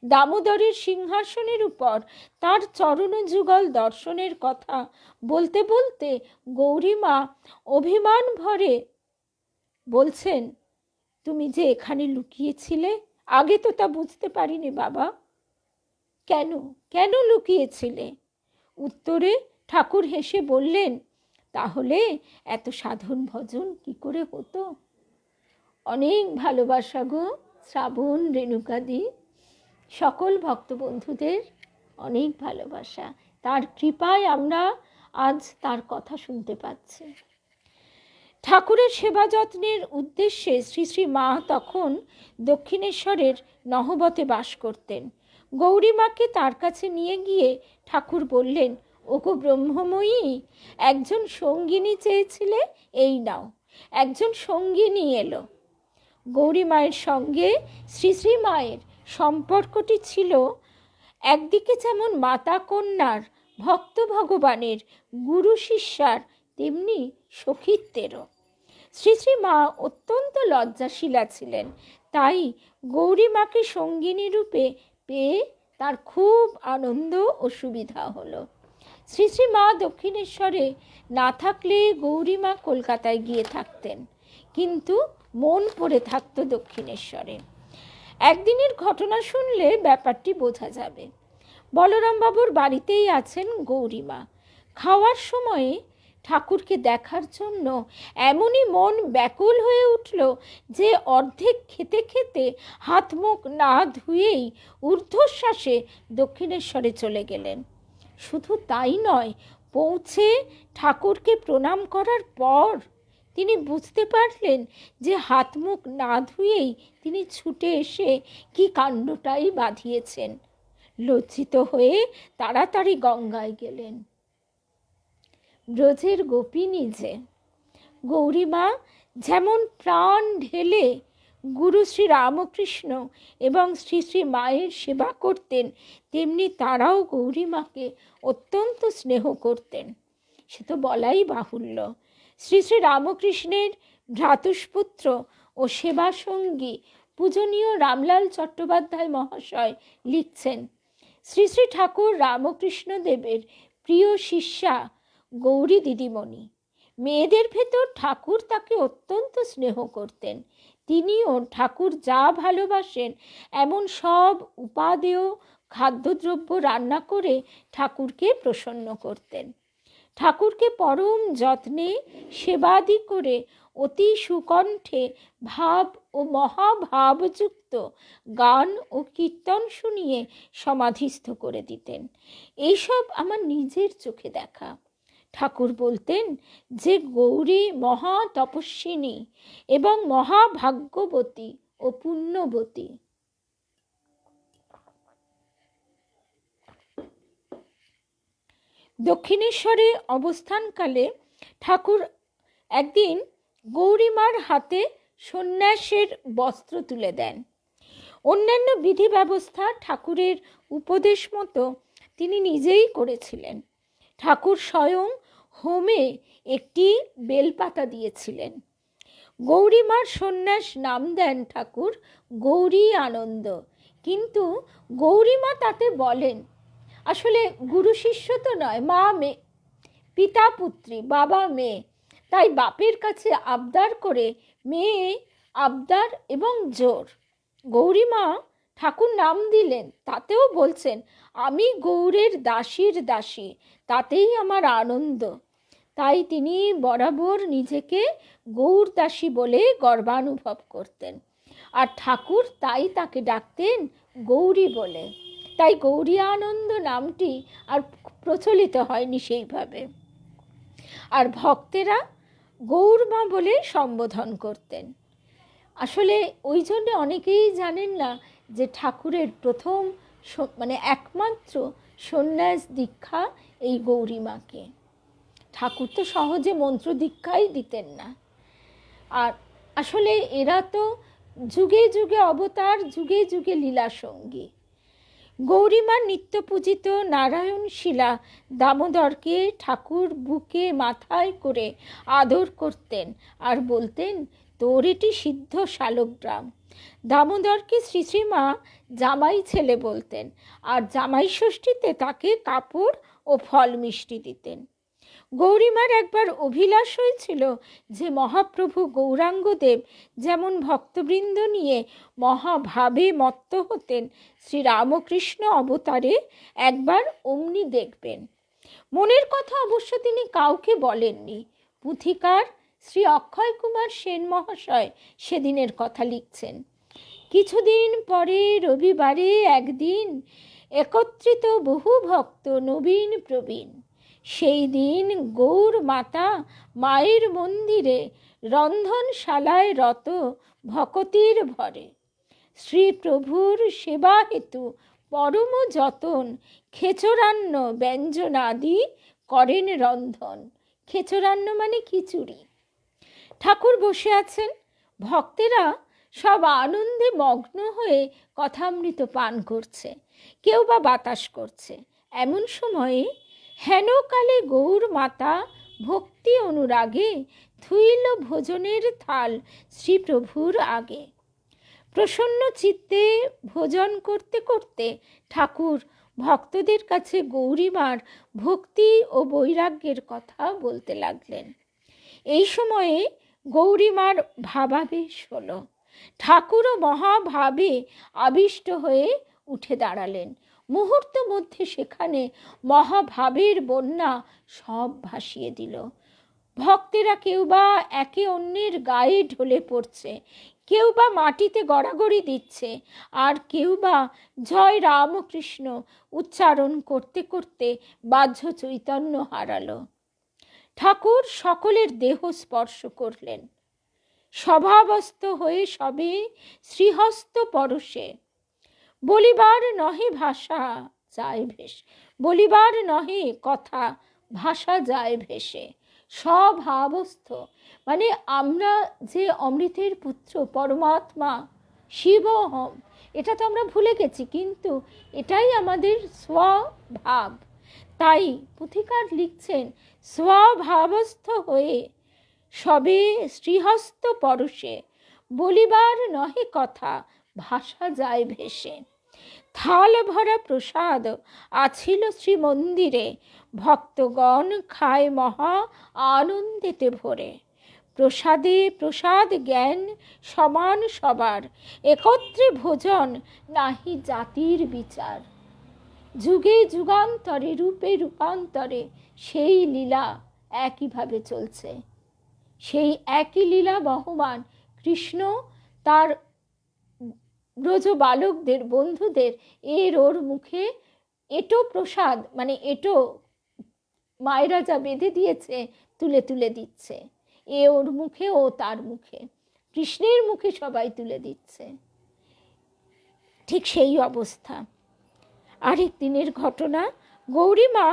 দামোদরের সিংহাসনের উপর তার চরণযুগল দর্শনের কথা বলতে বলতে গৌরীমা অভিমান ভরে বলছেন, তুমি যে এখানে লুকিয়েছিলে, আগে তো তা বুঝতে পারিনি বাবা। কেন কেন লুকিয়েছিলে? উত্তরে ঠাকুর হেসে বললেন, তাহলে এত সাধন ভজন কি করে হতো? অনেক ভালোবাসা গো শ্রাবণ রেণুকাদি। সকল ভক্ত বন্ধুদের অনেক ভালোবাসা। তার কৃপায় আমরা আজ তার কথা শুনতে পাচ্ছি। ঠাকুরের সেবা যত্নের উদ্দেশ্যে শ্রী শ্রী মা তখন দক্ষিণেশ্বরের নহবতে বাস করতেন। গৌরীমাকে তার কাছে নিয়ে গিয়ে ঠাকুর বললেন, ওগো ব্রহ্মময়ী, একজন সঙ্গিনী চেয়েছিলে, এই নাও একজন সঙ্গিনী এলো। গৌরী মায়ের সঙ্গে শ্রী শ্রী মায়ের সম্পর্কটি ছিল একদিকে যেমন মাতা কন্যার, ভক্ত ভগবানের, গুরু শিষ্যার, তেমনি সখিত্বেরও। শ্রী শ্রী মা অত্যন্ত লজ্জাশীলা ছিলেন, তাই গৌরী মাকে সঙ্গিনী রূপে পেয়ে তার খুব আনন্দ ও সুবিধা হলো। শ্রী শ্রী মা দক্ষিণেশ্বরে না থাকলে গৌরীমা কলকাতায় গিয়ে থাকতেন, কিন্তু মন পড়ে থাকতো দক্ষিণেশ্বরে। একদিনের ঘটনা শুনলে ব্যাপারটি বোঝা যাবে। বলরামবাবুর বাড়িতেই আছেন গৌরীমা। খাওয়ার সময়ে ঠাকুরকে দেখার জন্য এমনই মন ব্যাকুল হয়ে উঠল যে অর্ধেক খেতে খেতে হাত মুখ না ধুয়েই ঊর্ধ্বশ্বাসে দক্ষিণেশ্বরে চলে গেলেন। শুধু তাই নয়, পৌঁছে ঠাকুরকে প্রণাম করার পর তিনি বুঝতে পারলেন যে হাত মুখ না ধুয়েই তিনি ছুটে এসে কি কাণ্ডটাই বাঁধিয়েছেন। লজ্জিত হয়ে তাড়াতাড়ি গঙ্গায় গেলেন। ব্রজের গোপিনী যে গৌরীমা যেমন প্রাণ ঢেলে গুরু শ্রী রামকৃষ্ণ এবং শ্রী শ্রী মায়ের সেবা করতেন, তেমনি তারাও গৌরীমাকে অত্যন্ত স্নেহ করতেন, সে তো বলাই বাহুল্য। শ্রী শ্রী রামকৃষ্ণের ভ্রাতুষ্পুত্র ও সেবাসঙ্গী পূজনীয় রামলাল চট্টোপাধ্যায় মহাশয় লিখছেন, শ্রী শ্রী ঠাকুর রামকৃষ্ণ দেবের প্রিয় শিষ্যা গৌরী দিদিমণি। মেয়েদের ভেতর ঠাকুর তাকে অত্যন্ত স্নেহ করতেন। তিনিও ঠাকুর যা ভালোবাসেন এমন সব উপাদেয় খাদ্যদ্রব্য রান্না করে ঠাকুরকে প্রসন্ন করতেন। ঠাকুরকে পরম যত্নে সেবাদি করে অতি সুকণ্ঠে ভাব ও মহাভাবযুক্ত গান ও কীর্তন শুনিয়ে সমাধিস্থ করে দিতেন। এইসব আমার নিজের চোখে দেখা। ঠাকুর বলতেন যে গৌরী মহা তপস্বিনী এবং মহাভাগ্যবতী ও পুণ্যবতী। দক্ষিণেশ্বরে অবস্থানকালে ঠাকুর একদিন গৌরীমার হাতে সন্ন্যাসের বস্ত্র তুলে দেন। অন্যান্য বিধি ব্যবস্থা ঠাকুরের উপদেশ মতো তিনি নিজেই করেছিলেন। ঠাকুর স্বয়ং হোমে একটি বেলপাতা দিয়েছিলেন। গৌরীমার সন্ন্যাস নাম দেন ঠাকুর গৌরী আনন্দ, কিন্তু গৌরীমা তাতে বলেন আসলে গুরু শিষ্য তো নয়, মা মেয়ে, পিতা পুত্রী, বাবা মেয়ে, তাই বাপের কাছে আবদার করে মেয়ে আবদার এবং জোর। গৌরীমা ঠাকুর নাম দিলেন, তাতেও বলছেন আমি গৌরের দাসীর দাসী, তাতেই আমার আনন্দ। তাই তিনি বরাবর নিজেকে গৌর দাসী বলে গর্বানুভব করতেন, আর ঠাকুর তাই তাকে ডাকতেন গৌরী বলে। তাই গৌরী আনন্দ নামটি আর প্রচলিত হয়নি সেইভাবে। আর ভক্তেরা গৌরমা বলে সম্বোধন করতেন। আসলে ওই জন্যে অনেকেই জানেন না যে ঠাকুরের প্রথম একমাত্র সন্ন্যাস দীক্ষা এই গৌরীমাকে। ঠাকুর তো সহজে মন্ত্র দীক্ষাই দিতেন না। আর আসলে এরা তো যুগে যুগে অবতার, যুগে যুগে লীলা সঙ্গী। গৌরীমার নিত্য পূজিত নারায়ণ শিলা দামোদরকে ঠাকুর বুকে মাথায় করে আদর করতেন আর বলতেন তোর এটি সিদ্ধ শালগ্রাম। দামোদরকে শ্রী শ্রীমা জামাই ছেলে বলতেন, আর জামাই ষষ্ঠীতে তাকে কাপড় ও ফল মিষ্টি দিতেন। গৌরীমার একবার অভিলাষ হয়েছিল যে মহাপ্রভু গৌরাঙ্গদেব যেমন ভক্তবৃন্দ নিয়ে মহাভাবে মত্ত হতেন, শ্রীরামকৃষ্ণ অবতারে একবার অমনি দেখবেন। মনের কথা অবশ্য তিনি কাউকে বলেননি। পুথিকার শ্রী অক্ষয় কুমার সেন মহাশয় সেদিনের কথা লিখছেন, কিছুদিন পরে রবিবারে একদিন একত্রিত বহু ভক্ত নবীন প্রবীণ। সেই দিন গৌর মাতা মায়ের মন্দিরে রন্ধনশালায় রত ভকতির ভরে শ্রী প্রভুর সেবা হেতু পরম যতন খেচরান্ন ব্যঞ্জনাদি করেন রন্ধন। খেচরান্ন মানে খিচুড়ি। ঠাকুর বসে আছেন, ভক্তেরা সব আনন্দে মগ্ন হয়ে কথামৃত পান করছে, কেউ বা বাতাস করছে। এমন সময়ে হেনকালে গৌর মাতা ভক্তি অনুরাগে থুইল ভোজনের থাল শ্রীপ্রভুর আগে। প্রসন্ন চিত্তে ভোজন করতে করতে ঠাকুর ভক্তদের কাছে গৌরীমার ভক্তি ও বৈরাগ্যের কথা বলতে লাগলেন। এই সময়ে গৌরীমার ভাবাবেশ হলো। ঠাকুরও মহাভাবে আবিষ্ট হয়ে উঠে দাঁড়ালেন। মুহূর্ত মধ্যে সেখানে মহাভাবের বন্যা সব ভাসিয়ে দিল। ভক্তেরা কেউ বা একে অন্যের গায়ে ঢলে পড়ছে, কেউ বা মাটিতে গড়াগড়ি দিচ্ছে, আর কেউ বা জয় রামকৃষ্ণ উচ্চারণ করতে করতে বাহ্য চৈতন্য হারালো। ঠাকুর সকলের দেহ স্পর্শ করলেন। স্বভাবস্থ হয়ে সবে শ্রীহস্ত পরশে বলিবার নহে ভাষা যায় ভেসে, বলিবার নহে কথা ভাষা যায় ভেসে। স্বভাবস্থ মানে আমরা যে অমৃতের পুত্র পরমাত্মা শিবহম, এটা তো আমরা ভুলে গেছি, কিন্তু এটাই আমাদের স্বভাব। তাই পুথিকার লিখছেন, স্বভাবস্থ হয়ে সবে শ্রীহস্ত পরশে বলিবার নহে কথা ভাষা যায় ভেসে। থাল ভরা প্রসাদ আছিল শ্রীমন্দিরে, ভক্তগণ খায় মহা আনন্দেতে ভরে। প্রসাদে প্রসাদ জ্ঞান সমান সবার, একত্রে ভোজন নাহি জাতির বিচার। যুগে যুগান্তরে রূপে রূপান্তরে সেই লীলা একইভাবে চলছে। সেই একই লীলা বহমান কৃষ্ণ তার ব্রজ বালকদের বন্ধুদের এর ওর মুখে এটো প্রসাদ মানে এটো মায়েরা যা বেঁধে দিয়েছে তুলে তুলে দিচ্ছে, এ ওর মুখে ও তার মুখে, কৃষ্ণের মুখে সবাই তুলে দিচ্ছে। ঠিক সেই অবস্থা। আরেক দিনের ঘটনা, গৌরীমা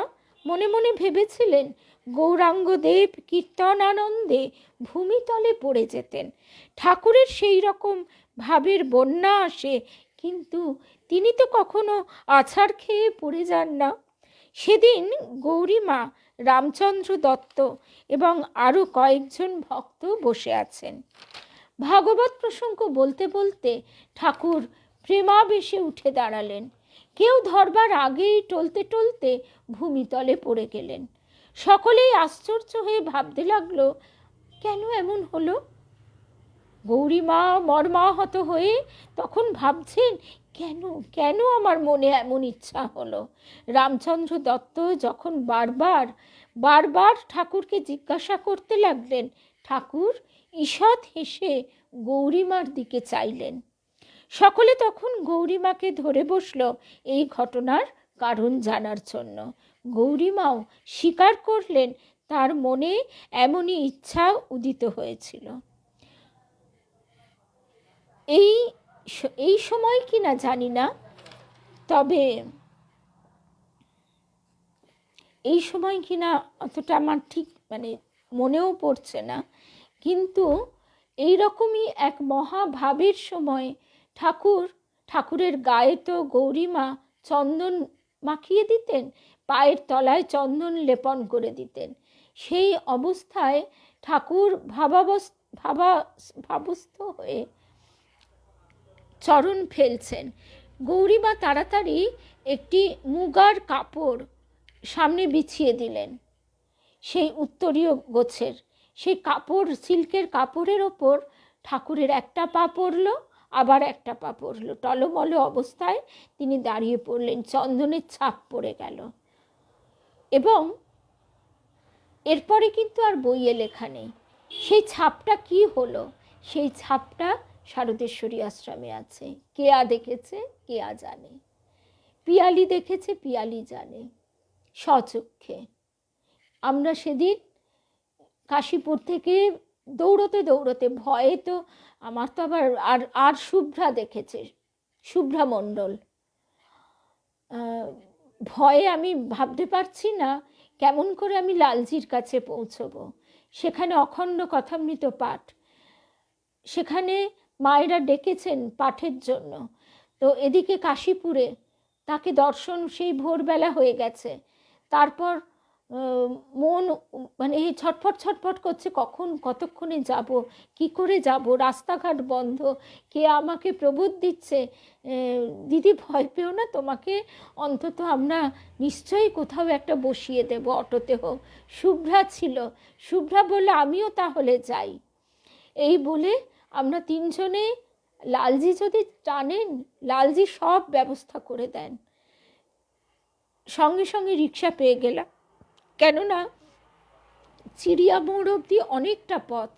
মনে মনে ভেবেছিলেন গৌরাঙ্গদেব কীর্তন আনন্দে ভূমিতলে পড়ে যেতেন। ঠাকুরের সেই রকম ভাবের বন্যা আসে, কিন্তু তিনি তো কখনো আছাড় খেয়ে পড়ে যান না। সেদিন গৌরীমা, রামচন্দ্র দত্ত এবং আরও কয়েকজন ভক্ত বসে আছেন। ভাগবত প্রসঙ্গ বলতে বলতে ঠাকুর প্রেমাবেশে উঠে দাঁড়ালেন। কেউ ধরবার আগেই টলতে টলতে ভূমিতলে পড়ে গেলেন। সকলেই আশ্চর্য হয়ে ভাবতে লাগলো, কেন এমন হলো? গৌরীমা মর্মাহত হয়ে তখন ভাবছেন, কেন কেন আমার মনে এমন ইচ্ছা হলো। রামচন্দ্র দত্ত যখন বারবার বারবার ঠাকুরকে জিজ্ঞাসা করতে লাগলেন, ঠাকুর ঈষৎ হেসে গৌরীমার দিকে চাইলেন। সকলে তখন গৌরীমাকে ধরে বসল এই ঘটনার কারণ জানার জন্য। গৌরীমাও স্বীকার করলেন তার মনে এমনই ইচ্ছা উদিত হয়েছিল। এই সময় কি না জানি না, তবে এই সময় কি না অতটা আমার ঠিক মানে মনেও পড়ছে না, কিন্তু এই রকমই এক মহাভাবের সময় ঠাকুরের গায়ে তো গৌরীমা চন্দন মাখিয়ে দিতেন, পায়ের তলায় চন্দন লেপন করে দিতেন। সেই অবস্থায় ঠাকুর ভাবস্থ হয়ে চরণ ফেলছেন। গৌরীমা তাড়াতাড়ি একটি মুগার কাপড় সামনে বিছিয়ে দিলেন, সেই উত্তরীয় গোছের সেই কাপড়, সিল্কের কাপড়ের ওপর ঠাকুরের একটা পা পড়ল, আবার একটা পা পড়ল। টলমল অবস্থায় তিনি দাঁড়িয়ে পড়লেন, চন্দনের ছাপ পড়ে গেল। এবং এরপরে কিন্তু আর বইয়ে লেখা নেই সেই ছাপটা কি হলো। সেই ছাপটা শারদেশ্বরী আশ্রমে আছে। কেয়া দেখেছে, কেয়া জানে, পিয়ালি দেখেছে, পিয়ালি জানে স্বচক্ষে। আমরা সেদিন কাশীপুর থেকে দৌড়তে দৌড়তে, ভয়ে তো আমার তো আবার আর শুভ্রা দেখেছে, শুভ্রা মণ্ডল, ভয়ে আমি ভাবতে পারছি না কেমন করে আমি লালজির কাছে পৌঁছবো। সেখানে অখণ্ড কথামৃত পাঠ, সেখানে মায়েরা ডেকেছেন পাঠের জন্য। তো এদিকে কাশীপুরে তাকে দর্শন সেই ভোরবেলা হয়ে গেছে। তারপর মন মানে ছটফট ছটফট করছে, কতক্ষণে যাব, কি করে যাব, রাস্তাঘাট বন্ধ, কে আমাকে প্রবোধ দিচ্ছে, দিদি ভয় পেও না, তোমাকে অন্তত আমরা নিশ্চয়ই কোথাও একটা বসিয়ে দেব, অটোতে হোক। শুভ্রা ছিল, শুভ্রা বললে আমিও তাহলে যাই। এই বলে আমরা তিনজনে, লালজি যদি টানেন, লালজি সব ব্যবস্থা করে দেন। সঙ্গে সঙ্গে রিক্সা পেয়ে গেলাম, কেননা চিড়িয়া মোড় অবধি অনেকটা পথ,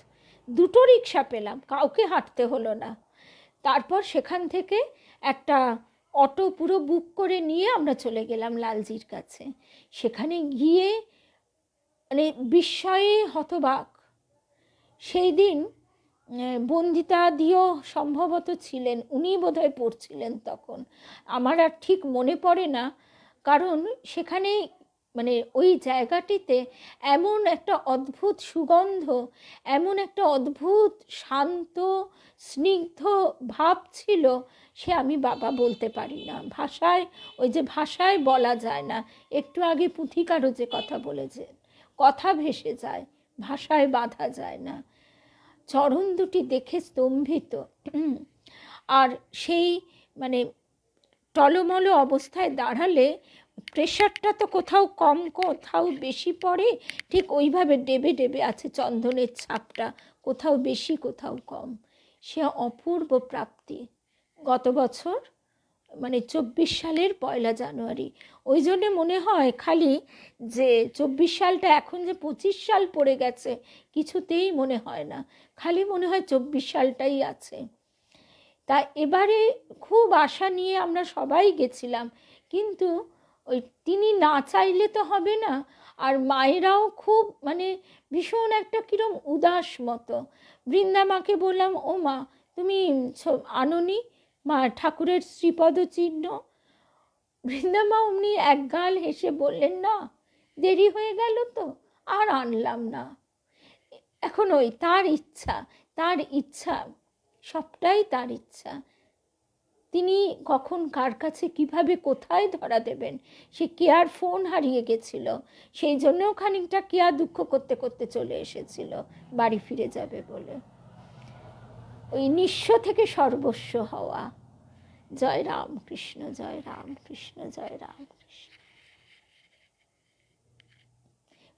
দুটো রিক্সা পেলাম, কাউকে হাঁটতে হলো না। তারপর সেখান থেকে একটা অটো পুরো বুক করে নিয়ে আমরা চলে গেলাম লালজির কাছে। সেখানে গিয়ে মানে বিস্ময়ে হতবাক। সেই দিন বন্দিতা দিও সম্ভবত ছিলেন, উনি বোধহয় পড়ছিলেন তখন, আমার আর ঠিক মনে পড়ে না। কারণ সেখানে মানে ওই জায়গাটিতে এমন একটা অদ্ভুত সুগন্ধ, এমন একটা অদ্ভুত শান্ত স্নিগ্ধ ভাব ছিল, সে আমি বাবা বলতে পারি না ভাষায়, ওই যে ভাষায় বলা যায় না। একটু আগে পুঁথিকারও যে কথা বলেছেন, কথা ভেসে যায়, ভাষায় বাঁধা যায় না। চরণ দুটি দেখে স্তম্ভিত। আর সেই মানে টলমলো অবস্থায় দাঁড়ালে প্রেশারটা তো কোথাও কম কোথাও বেশি পড়ে, ঠিক ওইভাবে ডেবে ডেবে আছে চন্দনের ছাপটা, কোথাও বেশি কোথাও কম। সে অপূর্ব প্রাপ্তি। গত বছর মানে 24 সালের 1 জানুয়ারি। ওই জন্যে মনে হয় খালি যে 24 সালটা এখন যে 25 সাল পড়ে গেছে কিছুতেই মনে হয় না, খালি মনে হয় 24 সালটাই আছে। তা এবারে খুব আশা নিয়ে আমরা সবাই গেছিলাম, কিন্তু ওই তিনি না চাইলে তো হবে না। আর মায়েরাও খুব মানে ভীষণ একটা কিরম উদাস মতো। বৃন্দামাকে বললাম, ও মা তুমি আনোনি মা ঠাকুরের শ্রীপদ চিহ্ন? বৃন্দামা অমনি একগাল হেসে বললেন, না দেরি হয়ে গেল তো আর আনলাম না। এখন ওই তার ইচ্ছা, তার ইচ্ছা, সবটাই তার ইচ্ছা। তিনি কখন কার কাছে কিভাবে কোথায় ধরা দেবেন। সে কেয়ার ফোন হারিয়ে গেছিল, সেই জন্যও খানিকটা কেয়া দুঃখ করতে করতে চলে এসেছিল বাড়ি ফিরে যাবে বলে। ওই নিঃস্ব থেকে সর্বস্ব হওয়া। জয় রাম কৃষ্ণ, জয় রাম কৃষ্ণ, জয় রাম কৃষ্ণ।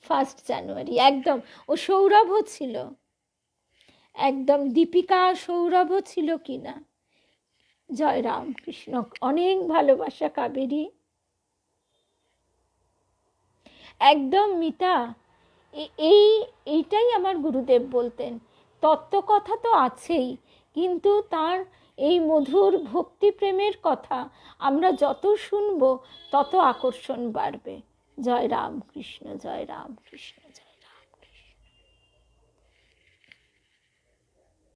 1 জানুয়ারি একদম। ও সৌরভও ছিল, একদম দীপিকা সৌরভও ছিল কিনা। জয় রাম কৃষ্ণ, অনেক ভালোবাসা কাবেরী। একদম মিতা, এইটাই আমার গুরুদেব বলতেন। তত্ত্বকথা তো আছেই, কিন্তু তার এই মধুর ভক্তি প্রেমের কথা আমরা যত শুনব তত আকর্ষণ বাড়বে। জয় রাম কৃষ্ণ, জয় রাম কৃষ্ণ, জয়।